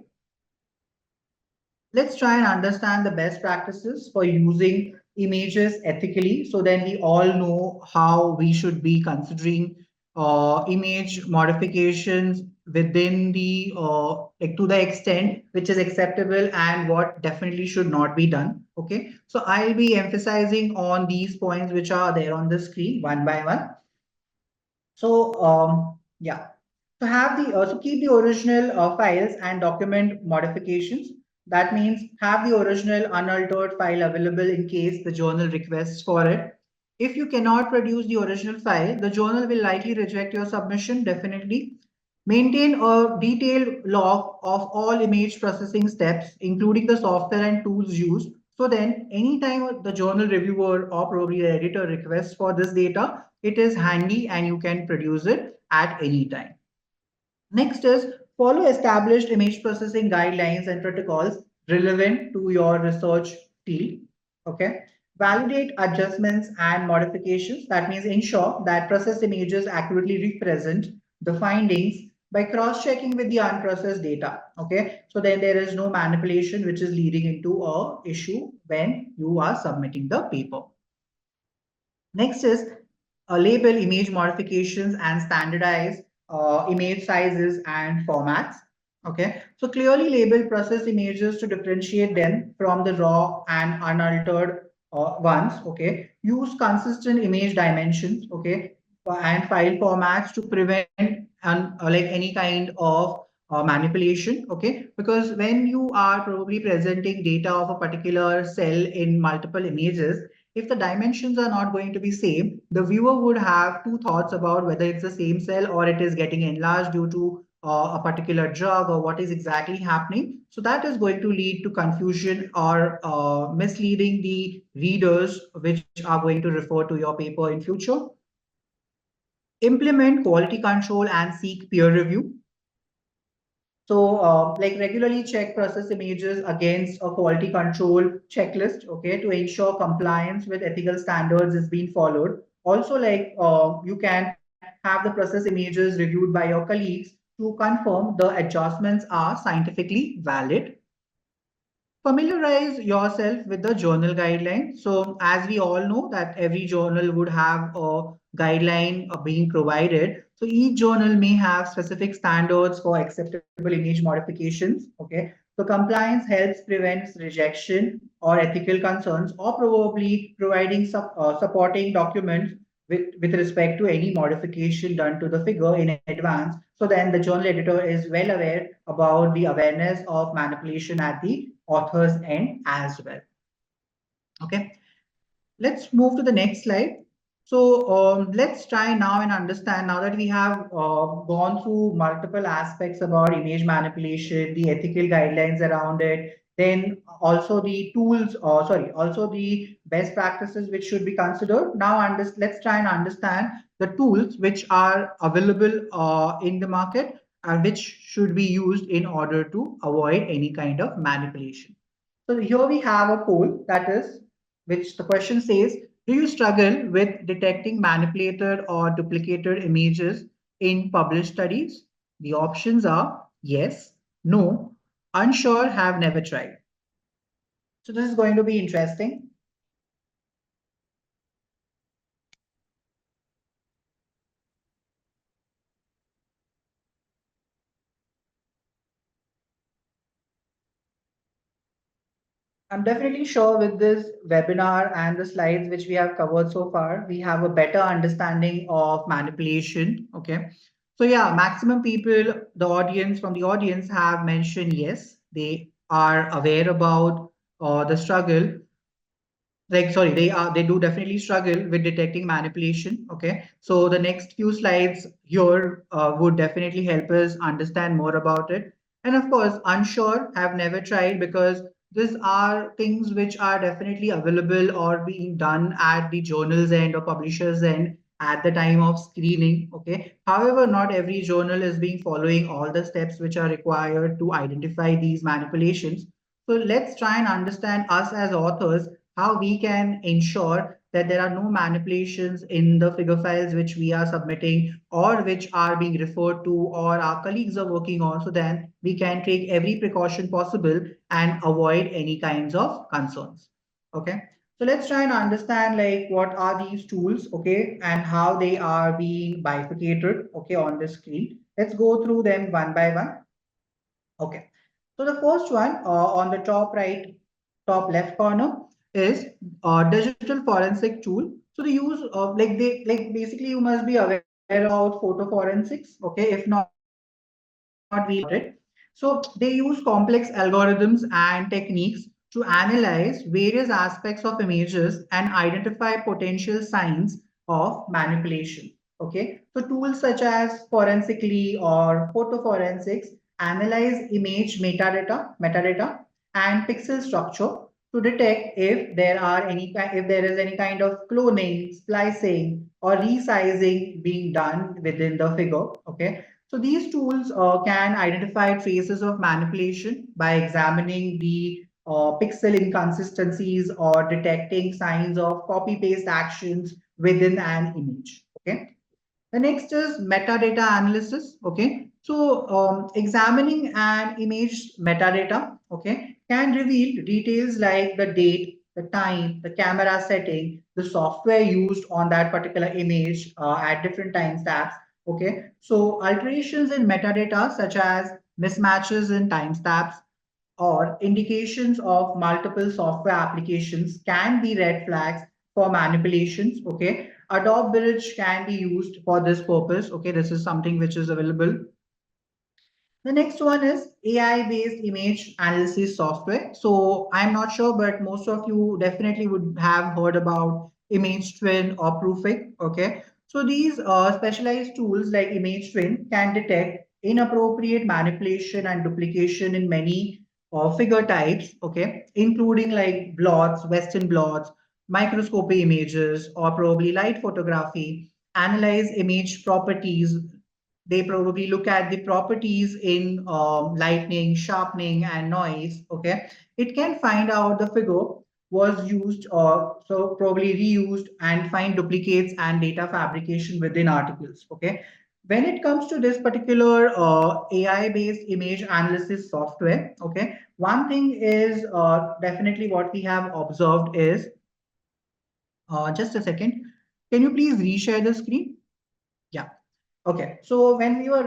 Let's try and understand the best practices for using images ethically. So then we all know how we should be considering image modifications within the like to the extent which is acceptable and what definitely should not be done. Okay, so I'll be emphasizing on these points which are there on the screen one by one. So yeah, so have the so keep the original files and document modifications. That means have the original unaltered file available in case the journal requests for it. If you cannot produce the original file, the journal will likely reject your submission, definitely. Maintain a detailed log of all image processing steps, including the software and tools used. So then anytime the journal reviewer or probably the editor requests for this data, it is handy and you can produce it at any time. Next is follow established image processing guidelines and protocols relevant to your research field. Okay. Validate adjustments and modifications. That means ensure that processed images accurately represent the findings by cross-checking with the unprocessed data. Okay. So then there is no manipulation which is leading into a issue when you are submitting the paper. Next is label image modifications and standardize image sizes and formats. Okay, so clearly label processed images to differentiate them from the raw and unaltered ones. Okay, use consistent image dimensions. Okay, and file formats to prevent like any kind of manipulation. Okay, because when you are probably presenting data of a particular cell in multiple images, if the dimensions are not going to be same, the viewer would have two thoughts about whether it's the same cell or it is getting enlarged due to a particular drug or what is exactly happening. So that is going to lead to confusion or misleading the readers which are going to refer to your paper in future. implement quality control and seek peer review. So, like regularly check process images against a quality control checklist, okay, to ensure compliance with ethical standards is being followed. Also, like you can have the process images reviewed by your colleagues to confirm the adjustments are scientifically valid. Familiarize yourself with the journal guideline. So, as we all know that every journal would have a guideline being provided. So, each journal may have specific standards for acceptable image modifications. Okay. So, compliance helps prevent rejection or ethical concerns, or probably providing supporting documents with respect to any modification done to the figure in advance. So then the journal editor is well aware about the awareness of manipulation at the author's end as well. Okay, let's move to the next slide. So let's try now and understand, now that we have gone through multiple aspects about image manipulation, the ethical guidelines around it, then also the tools, also the best practices which should be considered. Now, let's try and understand the tools which are available in the market and which should be used in order to avoid any kind of manipulation. So here we have a poll that is, which the question says, do you struggle with detecting manipulated or duplicated images in published studies? The options are yes, no, unsure, have never tried. So this is going to be interesting. I'm definitely sure with this webinar and the slides which we have covered so far, we have a better understanding of manipulation. Okay. So yeah, maximum people, the audience from the audience have mentioned yes, they are aware about the struggle, like sorry, they do definitely struggle with detecting manipulation. Okay, so the next few slides here would definitely help us understand more about it. And of course, unsure, have never tried, because these are things which are definitely available or being done at the journal's end or publisher's end at the time of screening. Okay, however, not every journal is being following all the steps which are required to identify these manipulations. So let's try and understand, us as authors, how we can ensure that there are no manipulations in the figure files which we are submitting or which are being referred to or our colleagues are working on, so then we can take every precaution possible and avoid any kinds of concerns. Okay. So let's try and understand like what are these tools, okay, and how they are being bifurcated, okay, on the screen. Let's go through them one by one. Okay. So the first one on the top right, top left corner is a digital forensic tool. So the use of like basically you must be aware about photo forensics. Okay. If not, we will definitely about it. So they use complex algorithms and techniques to analyze various aspects of images and identify potential signs of manipulation. Okay. So tools such as forensically or photo forensics analyze image metadata and pixel structure to detect if there is any kind of cloning, splicing, or resizing being done within the figure. Okay, so these tools can identify traces of manipulation by examining the pixel inconsistencies or detecting signs of copy paste actions within an image. Okay. The next is metadata analysis. Okay. So examining an image metadata, okay, can reveal details like the date, the time, the camera setting, the software used on that particular image at different time stamps. Okay. So alterations in metadata such as mismatches in timestamps or indications of multiple software applications can be red flags for manipulations. Okay. Adobe Bridge can be used for this purpose. Okay. This is something which is available. The next one is AI-based image analysis software. So I'm not sure, but most of you definitely would have heard about Image Twin or Proofing. Okay. So these specialized tools like Image Twin can detect inappropriate manipulation and duplication in many figure types. Okay. Including like blots, Western blots, microscopy images, or probably light photography. analyze image properties. They probably look at the properties in lightning, sharpening, and noise. Okay, it can find out the figure was used or so probably reused and find duplicates and data fabrication within articles. Okay, when it comes to this particular AI-based image analysis software, okay, one thing is definitely what we have observed is just a second. Can you please reshare the screen? Yeah. Okay, so when we were,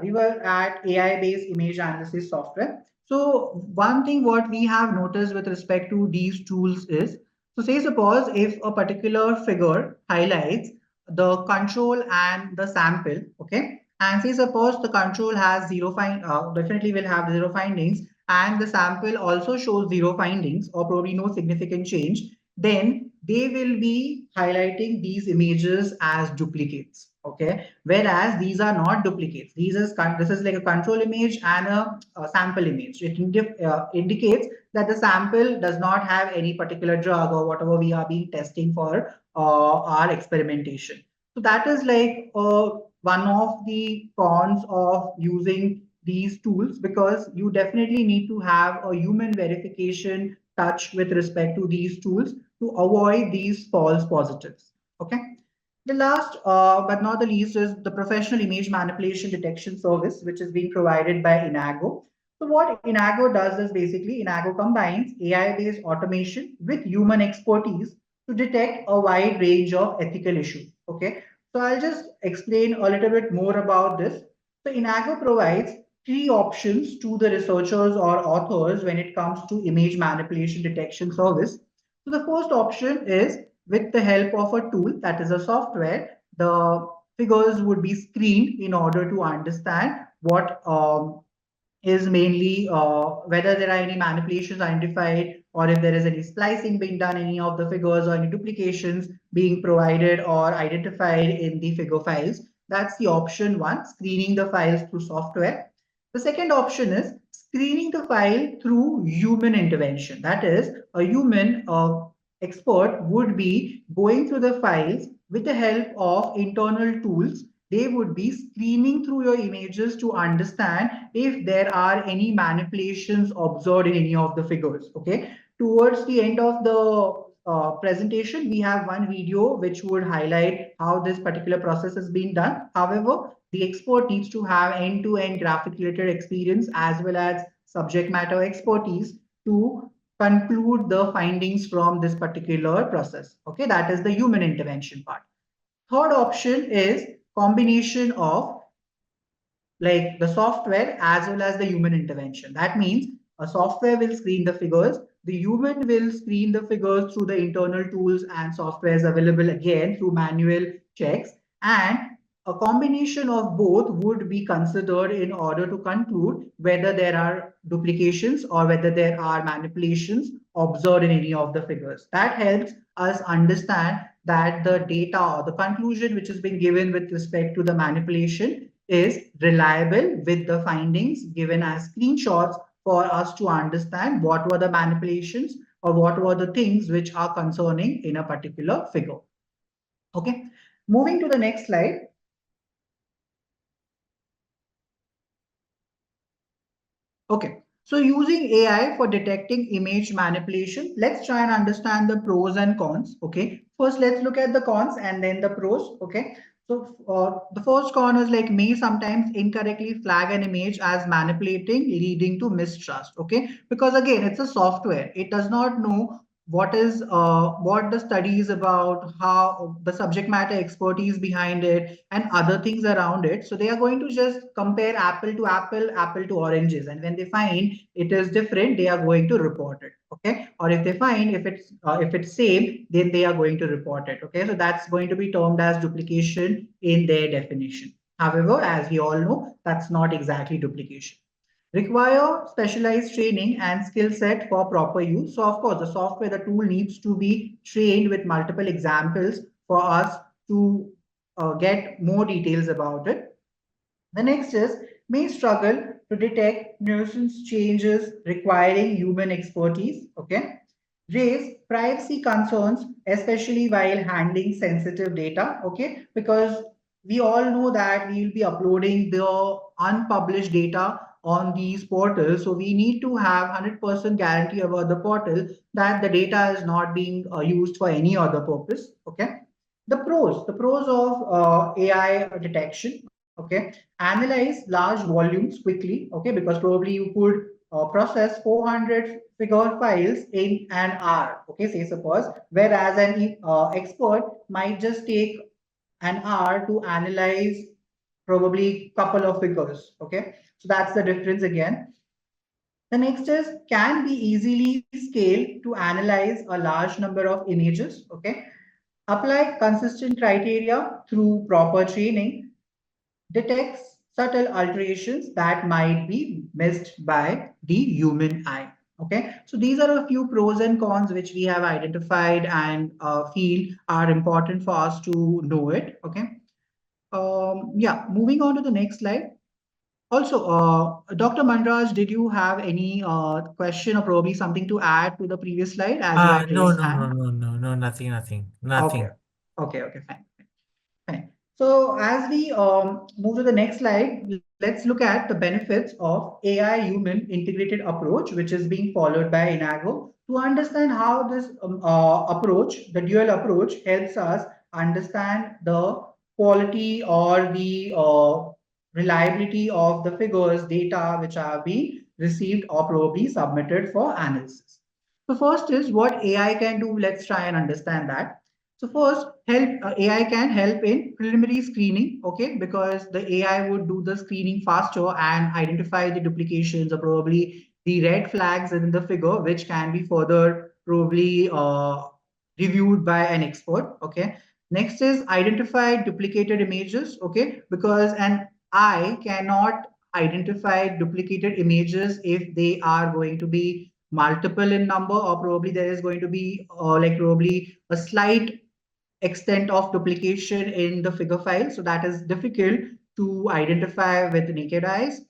we were at AI-based image analysis software. So one thing what we have noticed with respect to these tools is, so say suppose if a particular figure highlights the control and the sample, okay, and say suppose the control has definitely will have zero findings, and the sample also shows zero findings or probably no significant change, then they will be highlighting these images as duplicates. Okay, whereas these are not duplicates. This is like a control image and a sample image. It indicates that the sample does not have any particular drug or whatever we are being testing for our experimentation. So that is like one of the cons of using these tools, because you definitely need to have a human verification touch with respect to these tools to avoid these false positives. Okay. The last but not the least is the professional image manipulation detection service, which is being provided by Inago. So what Inago does is basically Inago combines AI-based automation with human expertise to detect a wide range of ethical issues. Okay, so I'll just explain a little bit more about this. So Inago provides three options to the researchers or authors when it comes to image manipulation detection service. So the first option is with the help of a tool, that is a software, the figures would be screened in order to understand what is mainly whether there are any manipulations identified or if there is any splicing being done, any of the figures or any duplications being provided or identified in the figure files. That's the option one, screening the files through software. The second option is screening the file through human intervention. That is, a human expert would be going through the files with the help of internal tools. They would be screening through your images to understand if there are any manipulations observed in any of the figures. Okay. Towards the end of the presentation, we have one video which would highlight how this particular process is being done. However, the expert needs to have end-to-end graphic related experience as well as subject matter expertise to conclude the findings from this particular process. Okay, that is the human intervention part. Third option is combination of like the software as well as the human intervention. That means a software will screen the figures, the human will screen the figures through the internal tools and softwares available again through manual checks, and a combination of both would be considered in order to conclude whether there are duplications or whether there are manipulations observed in any of the figures. That helps us understand that the data or the conclusion which has been given with respect to the manipulation is reliable with the findings given as screenshots for us to understand what were the manipulations or what were the things which are concerning in a particular figure. Okay, moving to the next slide. Okay, so using AI for detecting image manipulation, let's try and understand the pros and cons. Okay, first let's look at the cons and then the pros. Okay, so the first con is like may sometimes incorrectly flag an image as manipulating, leading to mistrust. Okay, because again, it's a software. It does not know what the study is about, how the subject matter expertise behind it, and other things around it. So they are going to just compare apple to apple, apple to oranges, and when they find it is different, they are going to report it. Okay, or if they find if it's same, then they are going to report it. Okay, so that's going to be termed as duplication in their definition. However, as we all know, that's not exactly duplication. Require specialized training and skill set for proper use. So of course, the software, the tool needs to be trained with multiple examples for us to get more details about it. The next is may struggle to detect nuisance changes requiring human expertise. Okay. raise privacy concerns, especially while handling sensitive data, okay? Because we all know that we will be uploading the unpublished data on these portals. So we need to have 100% guarantee about the portal that the data is not being used for any other purpose, okay? The pros of AI detection, okay? Analyze large volumes quickly, okay? Because probably you could process 400 figure files in an hour, okay, say suppose, whereas an expert might just take an hour to analyze probably couple of figures, okay. So that's the difference again. The next is can be easily scaled to analyze a large number of images, okay. Apply consistent criteria through proper training, detects subtle alterations that might be missed by the human eye. Okay, so these are a few pros and cons which we have identified and feel are important for us to know it. Okay, yeah, moving on to the next slide. Also, Dr. Manraj, did you have any question or probably something to add to the previous slide as you had No, raised no, no, hand? no, no, no, nothing, nothing, Okay, nothing. okay, fine. Fine. So as we move to the next slide, let's look at the benefits of AI human integrated approach, which is being followed by Inago. To understand how this approach, the dual approach, helps us understand the quality or the reliability of the figures, data which are being received or probably submitted for analysis. So first is what AI can do. Let's try and understand that. So first, help AI can help in preliminary screening, okay, because the AI would do the screening faster and identify the duplications or probably the red flags in the figure, which can be further probably reviewed by an expert, okay. Next is identify duplicated images, okay, because an eye cannot identify duplicated images if they are going to be multiple in number or probably there is going to be like probably a slight extent of duplication in the figure file. So that is difficult to identify with naked eyes.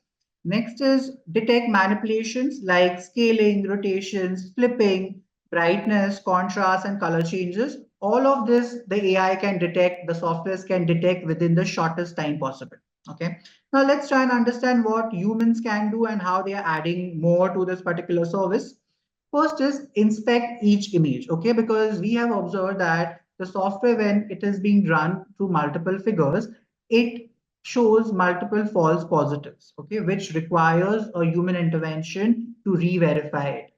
Next is detect manipulations like scaling, rotations, flipping, brightness, contrast, and color changes. All of this, the AI can detect, the softwares can detect within the shortest time possible. Okay. Now let's try and understand what humans can do and how they are adding more to this particular service. First is inspect each image, okay? Because we have observed that the software, when it is being run through multiple figures, it shows multiple false positives, okay, which requires a human intervention to re-verify it.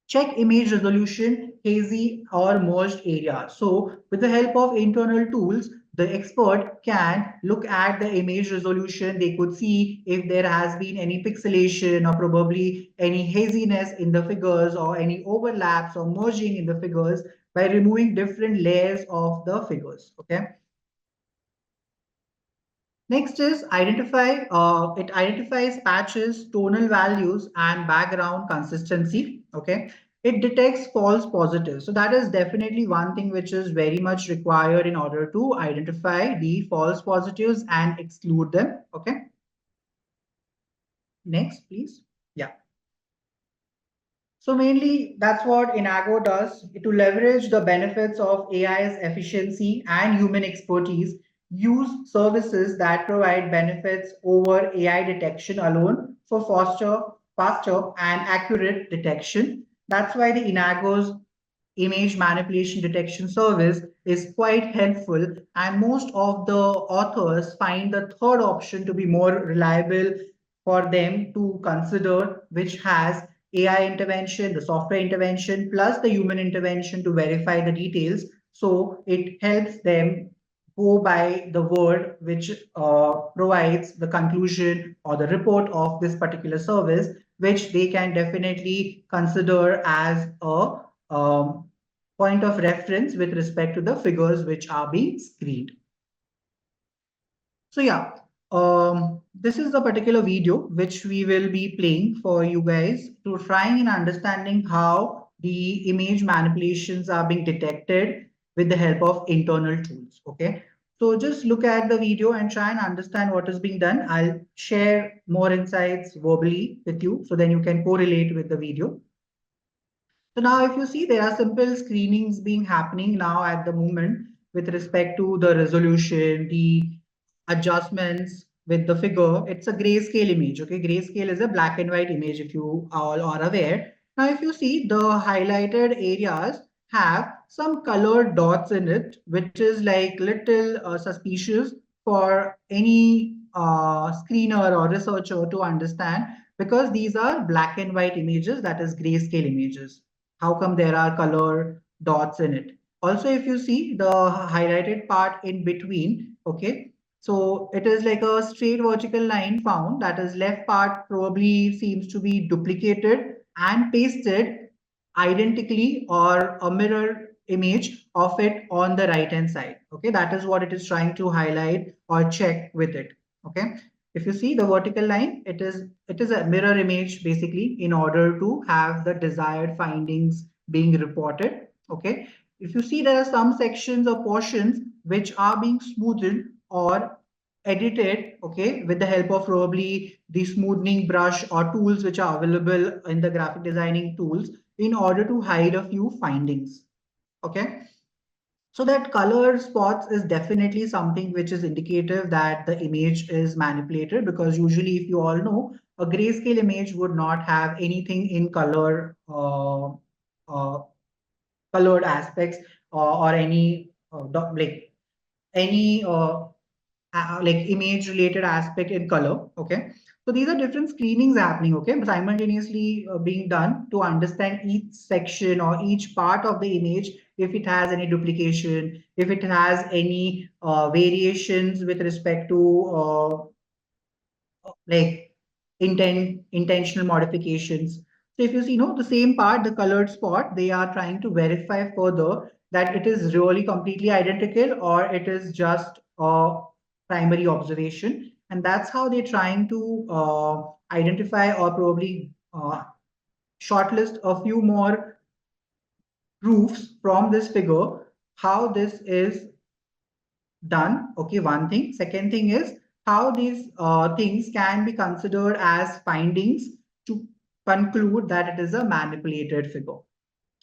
Check image resolution, hazy or merged area. So with the help of internal tools, the expert can look at the image resolution. They could see if there has been any pixelation or probably any haziness in the figures or any overlaps or merging in the figures by removing different layers of the figures. Okay. Next is identify, it identifies patches, tonal values, and background consistency. Okay. It detects false positives. So that is definitely one thing which is very much required in order to identify the false positives and exclude them. Okay. Next, please. Yeah. So mainly that's what Inago does to leverage the benefits of AI's efficiency and human expertise, use services that provide benefits over AI detection alone for faster and accurate detection. That's why the Inago's image manipulation detection service is quite helpful, and most of the authors find the third option to be more reliable for them to consider, which has AI intervention, the software intervention, plus the human intervention to verify the details. So it helps them go by the word which provides the conclusion or the report of this particular service, which they can definitely consider as a point of reference with respect to the figures which are being screened. So yeah, this is the particular video which we will be playing for you guys to trying in understanding how the image manipulations are being detected with the help of internal tools. Okay. So just look at the video and try and understand what is being done. I'll share more insights verbally with you so then you can correlate with the video. So now if you see, there are simple screenings being happening now at the moment with respect to the resolution, the adjustments with the figure. It's a grayscale image. Okay, grayscale is a black and white image if you all are aware. Now if you see, the highlighted areas have some colored dots in it, which is like little suspicious for any screener or researcher to understand, because these are black and white images, that is grayscale images. How come there are color dots in it? Also, if you see the highlighted part in between, okay, so it is like a straight vertical line found, that is left part probably seems to be duplicated and pasted identically, or a mirror image of it on the right hand side. Okay, that is what it is trying to highlight or check with it. Okay, if you see the vertical line, it is a mirror image basically, in order to have the desired findings being reported. Okay, if you see, there are some sections or portions which are being smoothed or edited, okay, with the help of probably the smoothing brush or tools which are available in the graphic designing tools, in order to hide a few findings. Okay, so that color spots is definitely something which is indicative that the image is manipulated, because usually, if you all know, a grayscale image would not have anything in color, colored aspects, or any like any like image related aspect in color. Okay, so these are different screenings happening, okay, but simultaneously being done to understand each section or each part of the image, if it has any duplication, if it has any variations with respect to like intentional modifications. So if you see, the same part, the colored spot, they are trying to verify further that it is really completely identical, or it is just a primary observation. And that's how they're trying to identify, or probably shortlist a few more proofs from this figure, how this is done. Okay, one thing. Second thing is how these things can be considered as findings to conclude that it is a manipulated figure.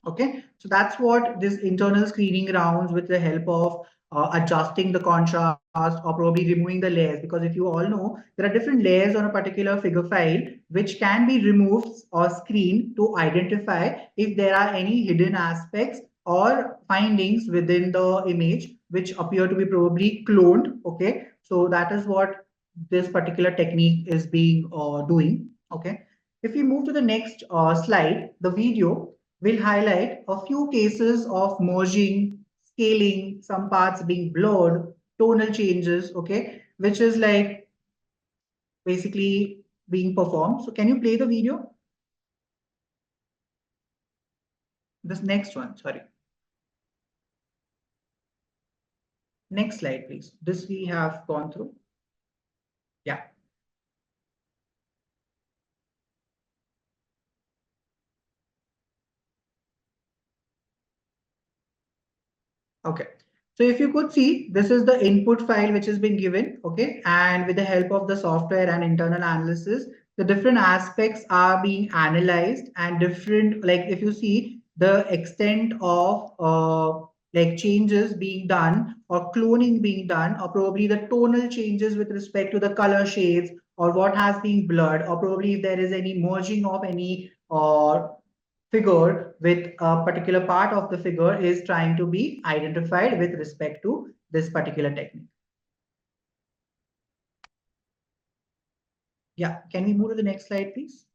Okay, so that's what this internal screening rounds, with the help of adjusting the contrast or probably removing the layers, because if you all know, there are different layers on a particular figure file which can be removed or screened to identify if there are any hidden aspects or findings within the image which appear to be probably cloned. Okay, so that is what this particular technique is being doing. Okay, if we move to the next slide, the video will highlight a few cases of merging, scaling, some parts being blurred, tonal changes, okay, which is like basically being performed. So can you play the video? This next one, sorry. Next slide, please. This we have gone through. Yeah. Okay. So if you could see, this is the input file which has been given, okay? And with the help of the software and internal analysis, the different aspects are being analyzed, and different, like if you see the extent of like changes being done or cloning being done, or probably the tonal changes with respect to the color shades, or what has been blurred, or probably if there is any merging of any figure with a particular part of the figure, is trying to be identified with respect to this particular technique. Yeah, can we move to the next slide, please?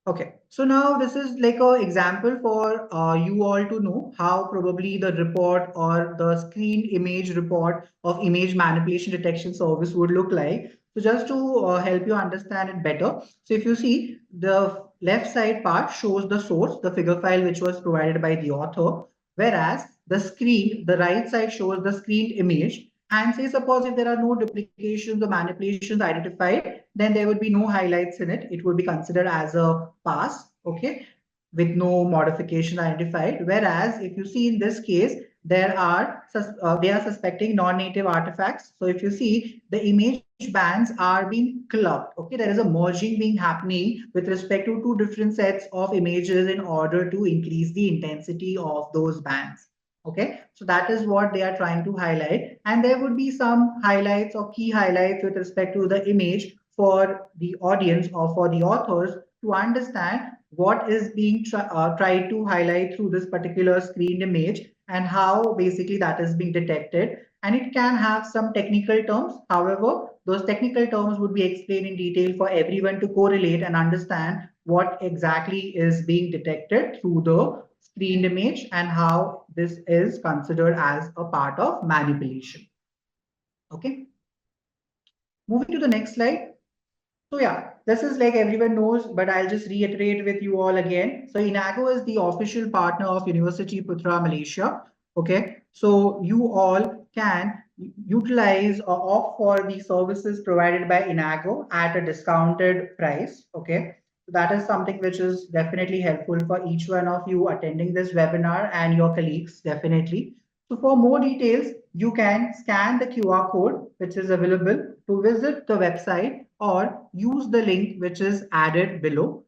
Okay, so now this is like an example for you all to know how probably the report or the screen image report of image manipulation detection service would look like. So just to help you understand it better, so if you see, the left side part shows the source, the figure file which was provided by the author, whereas the right side shows the screened image. And say suppose if there are no duplications or manipulations identified, then there would be no highlights in it. It would be considered as a pass, okay, with no modification identified. Whereas if you see in this case, they are suspecting non-native artifacts. So if you see, the image bands are being clubbed. Okay, there is a merging being happening with respect to two different sets of images in order to increase the intensity of those bands. Okay, so that is what they are trying to highlight. And there would be some highlights or key highlights with respect to the image for the audience or for the authors to understand what is being tried to highlight through this particular screened image and how basically that is being detected. And it can have some technical terms. However, those technical terms would be explained in detail for everyone to correlate and understand what exactly is being detected through the screened image and how this is considered as a part of manipulation. Okay, moving to the next slide. So yeah, this is like everyone knows, but I'll just reiterate with you all again. So Inago is the official partner of University Putra Malaysia. Okay, so you all can utilize or opt for the services provided by Inago at a discounted price. Okay, so that is something which is definitely helpful for each one of you attending this webinar and your colleagues definitely. So for more details, you can scan the QR code which is available to visit the website or use the link which is added below.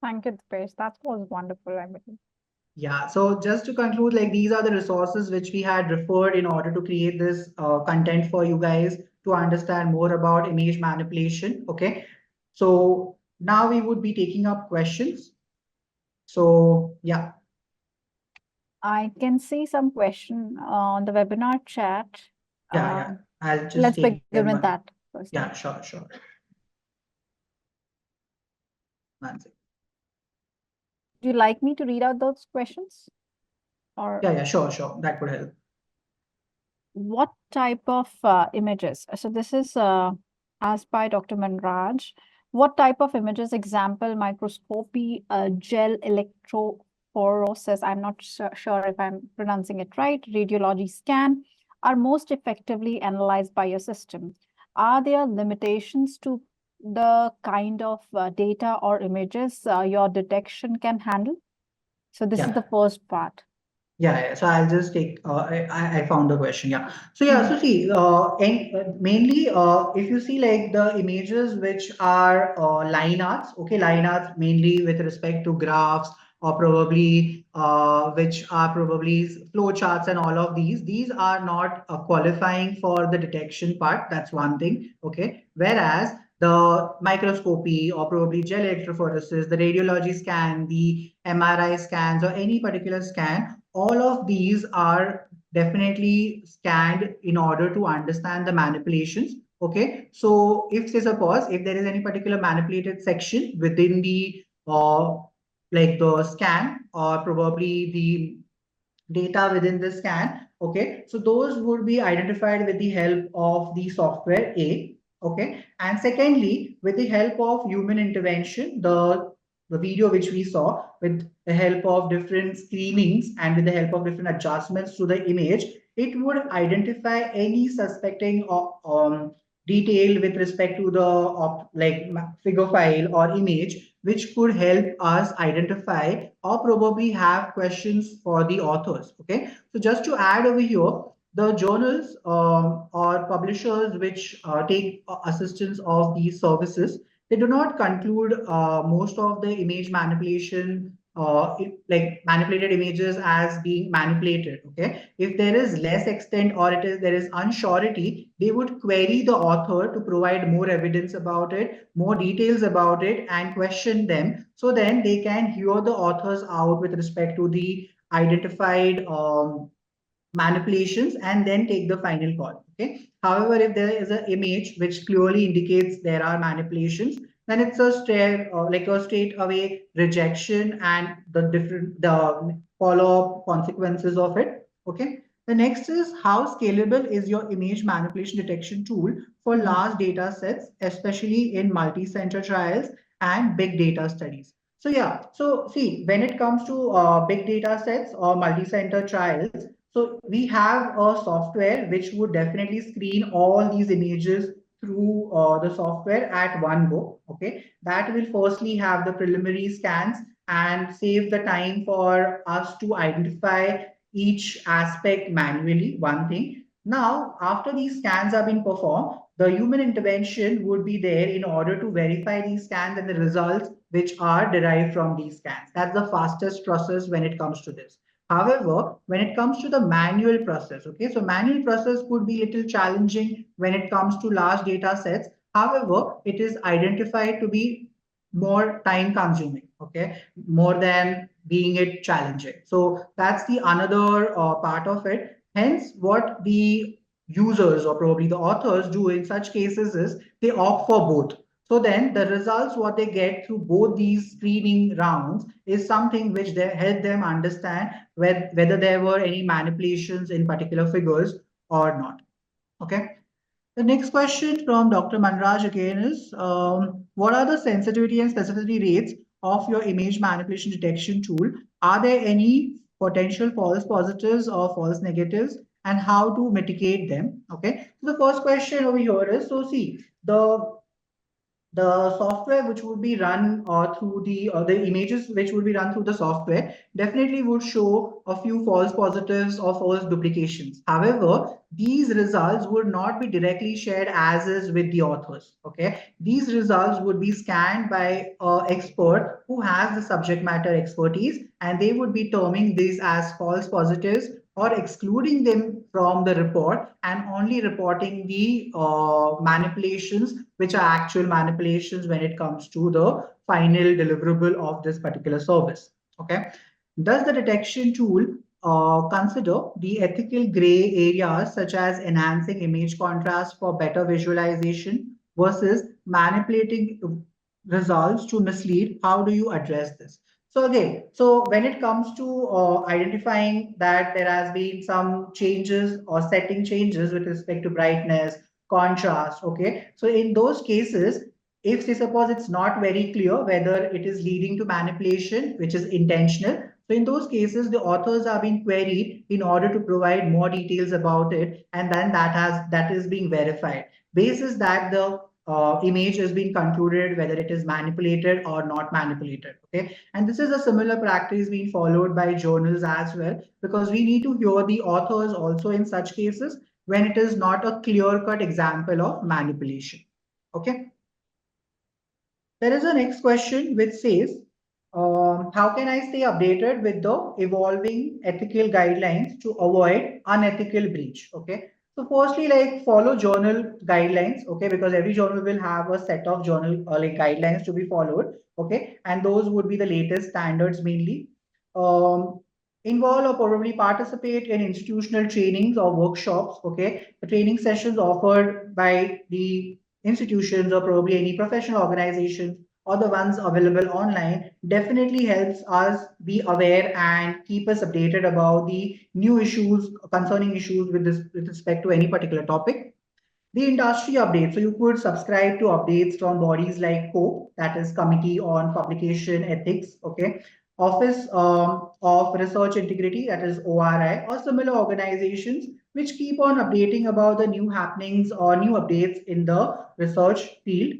Thank you, Dipesh. That was wonderful. I mean, Yeah, so just to conclude, like these are the resources which we had referred in order to create this content for you guys to understand more about image manipulation. Okay, so now we would be taking up questions. So yeah, I can see some question on the webinar chat. yeah. I'll just Let's take begin them. with that first. Yeah, sure. One second. Do you like me to read out those questions? Or Yeah, sure. That would help. what type of images? So this is asked by Dr. Manraj. What type of images, example, microscopy, gel electrophoresis, I'm not sure if I'm pronouncing it right, radiology scan, are most effectively analyzed by your system? Are there limitations to the kind of data or images your detection can handle? So this is Yeah. the first part. Yeah. So I'll just take. I found the question. Yeah. So yeah. So see, mainly, if you see like the images which are line arts, okay, line arts mainly with respect to graphs or probably which are probably flow charts and all of these. These are not qualifying for the detection part. That's one thing. Okay. Whereas the microscopy or probably gel electrophoresis, the radiology scan, the MRI scans, or any particular scan, all of these are definitely scanned in order to understand the manipulations. Okay, so if say suppose if there is any particular manipulated section within the like the scan or probably the data within the scan. Okay, so those would be identified with the help of the software A. Okay, and secondly, with the help of human intervention, the video which we saw with the help of different screenings and with the help of different adjustments to the image, it would identify any suspecting of detail with respect to the figure file or image which could help us identify or probably have questions for the authors. Okay, so just to add over here, the journals or publishers which take assistance of these services, they do not conclude most of the image manipulation like manipulated images as being manipulated. Okay, if there is less extent or there is unsurety, they would query the author to provide more evidence about it, more details about it, and question them, so then they can hear the authors out with respect to the identified manipulations and then take the final call. Okay. However, if there is an image which clearly indicates there are manipulations, then it's a straight away rejection and the follow up consequences of it. Okay. The next is how scalable is your image manipulation detection tool for large data sets, especially in multi-center trials and big data studies. So yeah, so see, when it comes to big data sets or multi-center trials, so we have a software which would definitely screen all these images through the software at one go. Okay, that will firstly have the preliminary scans and save the time for us to identify each aspect manually, one thing. Now, after these scans have been performed, the human intervention would be there in order to verify these scans and the results which are derived from these scans. That's the fastest process when it comes to this. However, when it comes to the manual process, okay, so manual process could be little challenging when it comes to large data sets. However, it is identified to be more time consuming, okay, more than being it challenging. So that's the another part of it. Hence, what the users or probably the authors do in such cases is they opt for both. So then the results what they get through both these screening rounds is something which they help them understand whether there were any manipulations in particular figures or not. Okay. The next question from Dr. Manraj again is, what are the sensitivity and specificity rates of your image manipulation detection tool? Are there any potential false positives or false negatives, and how to mitigate them? Okay. So the first question over here is, so see, the software which would be run through the images which would be run through the software definitely would show a few false positives or false duplications. However, these results would not be directly shared as is with the authors. Okay, these results would be scanned by an expert who has the subject matter expertise, and they would be terming these as false positives or excluding them from the report and only reporting the manipulations which are actual manipulations when it comes to the final deliverable of this particular service. Okay. Does the detection tool consider the ethical gray areas such as enhancing image contrast for better visualization versus manipulating results to mislead? How do you address this? So again, so when it comes to identifying that there has been some changes or setting changes with respect to brightness, contrast, okay. So in those cases, if say suppose it's not very clear whether it is leading to manipulation, which is intentional, so in those cases, the authors are being queried in order to provide more details about it, and then that is being verified. Basis that the image has been concluded whether it is manipulated or not manipulated. Okay, and this is a similar practice being followed by journals as well, because we need to hear the authors also in such cases when it is not a clear-cut example of manipulation. Okay. There is a next question which says, how can I stay updated with the evolving ethical guidelines to avoid unethical breach? Okay. So firstly, like follow journal guidelines, okay, because every journal will have a set of journal like guidelines to be followed, okay, and those would be the latest standards mainly. Um, Involve or probably participate in institutional trainings or workshops, okay. The training sessions offered by the institutions or probably any professional organizations or the ones available online definitely helps us be aware and keep us updated about the new issues, concerning issues with this with respect to any particular topic. The industry updates. So you could subscribe to updates from bodies like COPE, that is Committee on Publication Ethics, okay, Office of Research Integrity, that is ORI, or similar organizations which keep on updating about the new happenings or new updates in the research field.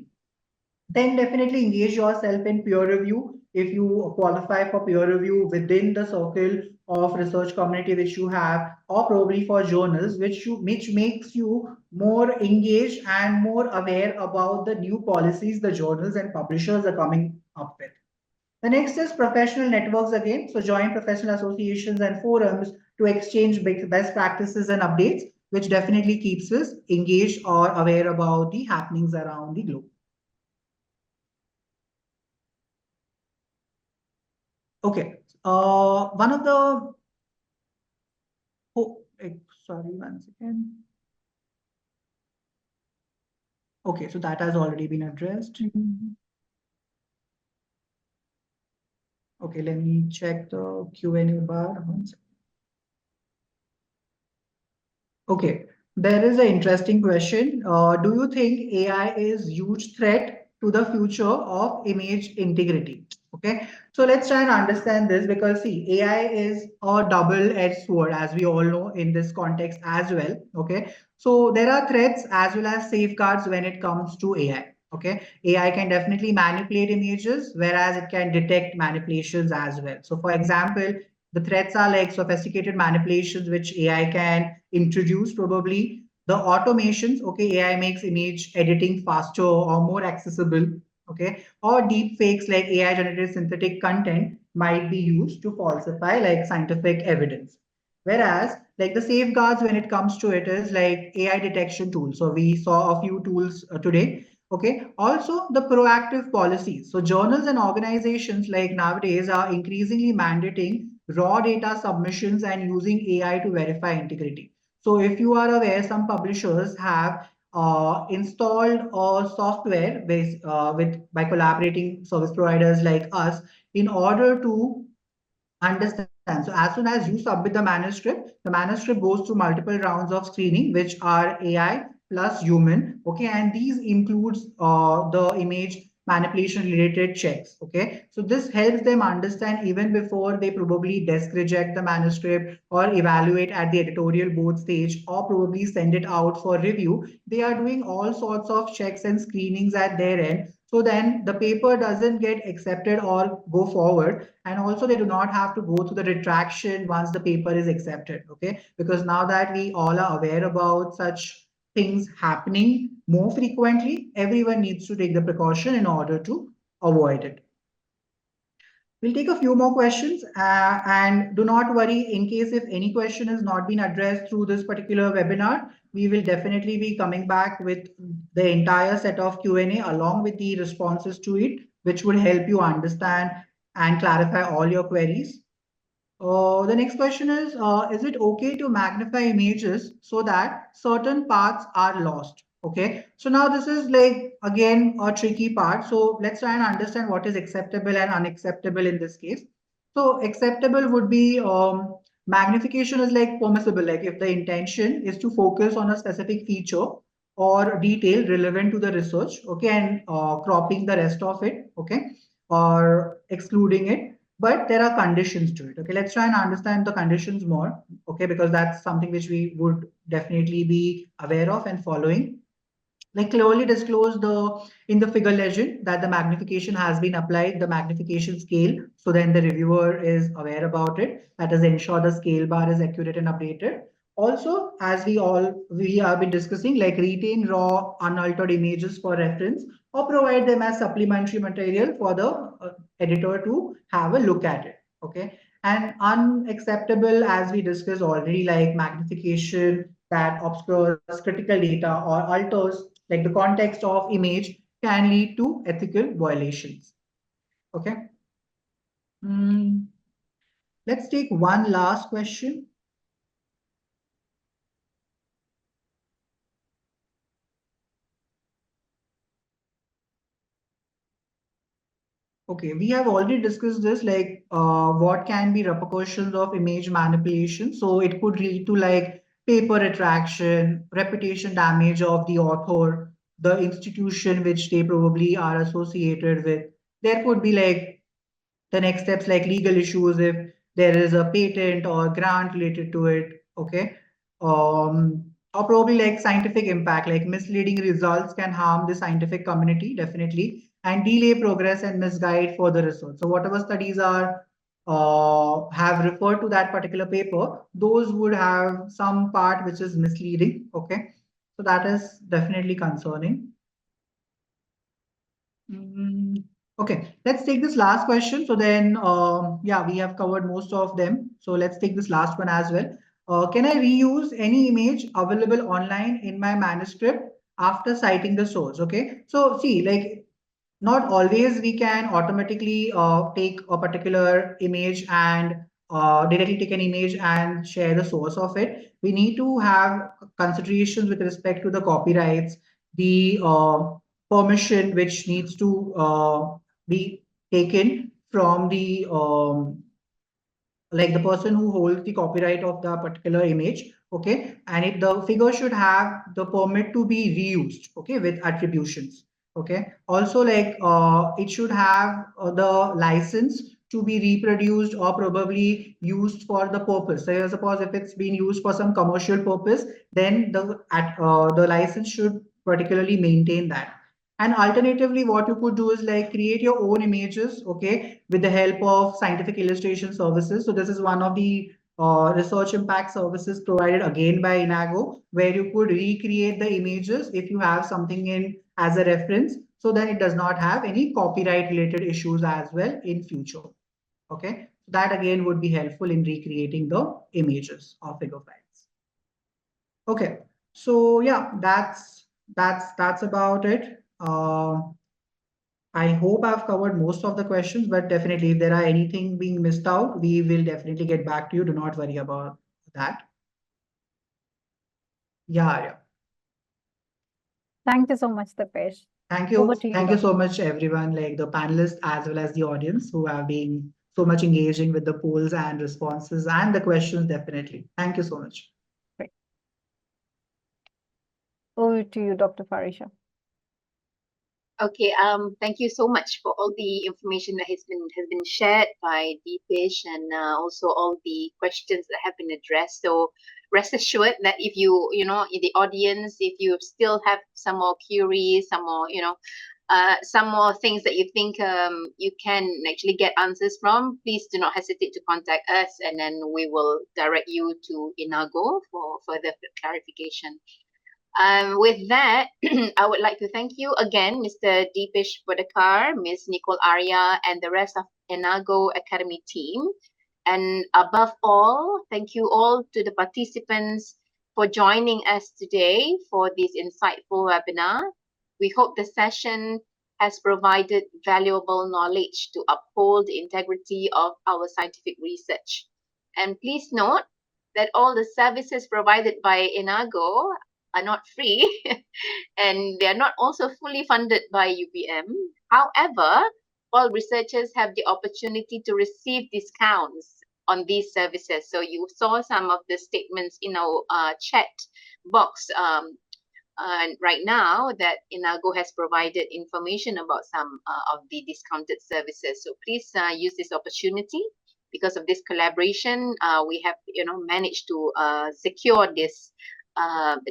Then definitely engage yourself in peer review if you qualify for peer review within the circle of research community which you have, or probably for journals which makes you more engaged and more aware about the new policies the journals and publishers are coming up with. The next is professional networks again. So join professional associations and forums to exchange best practices and updates, which definitely keeps us engaged or aware about the happenings around the globe. Okay. One of the oh, sorry, one second. Okay, so that has already been addressed. Okay, let me check the Q&A bar. One second. Okay, there is an interesting question. Do you think AI is huge threat to the future of image integrity? Okay, so let's try and understand this because see, AI is a double-edged sword, as we all know in this context as well. Okay, so there are threats as well as safeguards when it comes to AI. Okay, AI can definitely manipulate images, whereas it can detect manipulations as well. So for example, the threats are like sophisticated manipulations which AI can introduce, probably the automations. Okay, AI makes image editing faster or more accessible. Okay, or deep fakes like AI generated synthetic content might be used to falsify like scientific evidence. Whereas, like the safeguards when it comes to it is like AI detection tools. So we saw a few tools today. Okay. Also, the proactive policies. So journals and organizations like nowadays are increasingly mandating raw data submissions and using AI to verify integrity. So if you are aware, some publishers have installed a software based with by collaborating service providers like us in order to understand. So as soon as you submit the manuscript goes through multiple rounds of screening, which are AI plus human. Okay, and these includes the image manipulation related checks. Okay, so this helps them understand even before they probably desk reject the manuscript or evaluate at the editorial board stage or probably send it out for review. They are doing all sorts of checks and screenings at their end. So then the paper doesn't get accepted or go forward, and also they do not have to go through the retraction once the paper is accepted. Okay, because now that we all are aware about such things happening more frequently, everyone needs to take the precaution in order to avoid it. We'll take a few more questions, and do not worry in case if any question has not been addressed through this particular webinar, we will definitely be coming back with the entire set of Q&A along with the responses to it, which would help you understand and clarify all your queries. The next question is it okay to magnify images so that certain parts are lost? Okay, so now this is like again a tricky part. So let's try and understand what is acceptable and unacceptable in this case. So acceptable would be magnification is like permissible, like if the intention is to focus on a specific feature or detail relevant to the research, okay, and cropping the rest of it, okay, or excluding it, but there are conditions to it. Okay, let's try and understand the conditions more. Okay, because that's something which we would definitely be aware of and following. Like clearly disclose the in the figure legend that the magnification has been applied, the magnification scale, so then the reviewer is aware about it. That is, ensure the scale bar is accurate and updated. Also, as we have been discussing, like retain raw unaltered images for reference or provide them as supplementary material for the editor to have a look at it. Okay, and unacceptable, as we discussed already, like magnification that obscures critical data or alters like the context of image can lead to ethical violations. Okay. Mm, let's take one last question. Okay, we have already discussed this, like what can be repercussions of image manipulation. So it could lead to like paper retraction, reputation damage of the author, the institution which they probably are associated with. There could be like the next steps like legal issues if there is a patent or grant related to it. Okay, or probably like scientific impact, like misleading results can harm the scientific community definitely and delay progress and misguide further research. So whatever studies are have referred to that particular paper, those would have some part which is misleading. Okay, so that is definitely concerning. Mm, okay, let's take this last question. So then, yeah, we have covered most of them. So let's take this last one as well. Can I reuse any image available online in my manuscript after citing the source? Okay, so see, like not always we can automatically take a particular image and directly take an image and share the source of it. We need to have considerations with respect to the copyrights, the permission which needs to be taken from the like the person who holds the copyright of the particular image. Okay, and the figure should have the permit to be reused, okay, with attributions. Okay, also like it should have the license to be reproduced or probably used for the purpose. So suppose if it's being used for some commercial purpose, then the license should particularly maintain that. And alternatively, what you could do is like create your own images, okay, with the help of scientific illustration services. So this is one of the research impact services provided again by Inago, where you could recreate the images if you have something in as a reference, so that it does not have any copyright related issues as well in future. Okay, that again would be helpful in recreating the images of figure files. Okay, so yeah, that's about it. I hope I've covered most of the questions, but definitely if there are anything being missed out, we will definitely get back to you. Do not worry about that. Yeah, yeah. Thank you so much, Dipesh. Thank you. Over to you, Thank you Doctor. so much, everyone, like the panelists as well as the audience who have been so much engaging with the polls and responses and the questions, definitely. Thank you so much. Great. Over to you, Dr. Farisha. Okay, thank you so much for all the information that has been shared by Deepish, and also all the questions that have been addressed. So rest assured that if you know, in the audience, if you still have some more queries, some more, some more things that you think you can actually get answers from, please do not hesitate to contact us, and then we will direct you to Inago for further clarification. With that, I would like to thank you again, Mr. Deepish Bodekar, Ms. Nicole Arya, and the rest of Enago Academy team. And above all, thank you all to the participants for joining us today for this insightful webinar. We hope the session has provided valuable knowledge to uphold the integrity of our scientific research. And please note that all the services provided by Enago are not free and they are not also fully funded by UPM. However, all researchers have the opportunity to receive discounts on these services. So you saw some of the statements in our chat box right now that Inago has provided information about some of the discounted services. So please use this opportunity. Because of this collaboration, we have managed to secure this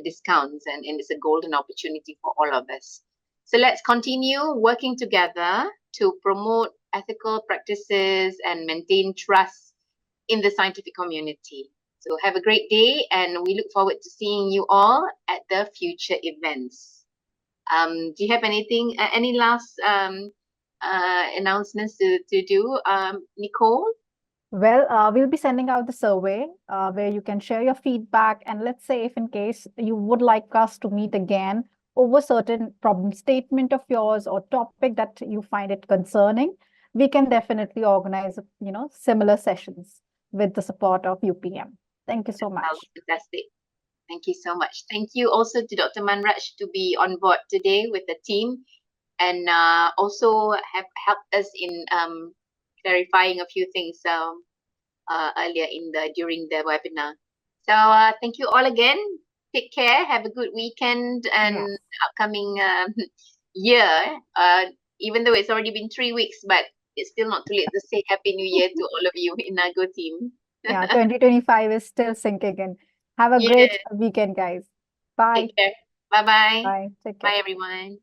discounts, and it's a golden opportunity for all of us. So let's continue working together to promote ethical practices and maintain trust in the scientific community. So have a great day, and we look forward to seeing you all at the future events. Do you have anything, any last announcements to do, Nicole? Well, we'll be sending out the survey where you can share your feedback. And let's say if in case you would like us to meet again over certain problem statement of yours or topic that you find it concerning, we can definitely organize, similar sessions with the support of UPM. Thank you so much. Fantastic. Thank you so much. Thank you also to Dr. Manraj to be on board today with the team, and also have helped us in clarifying a few things earlier during the webinar. So thank you all again. Take care. Have a good weekend and upcoming year. Even though it's already been 3 weeks, but it's still not too late to say Happy New Year to all of you in Nago team. Yeah, 2025 is still sinking in. Have a great weekend, guys. Bye. Take care. Bye-bye. Bye. Take care. Bye, everyone.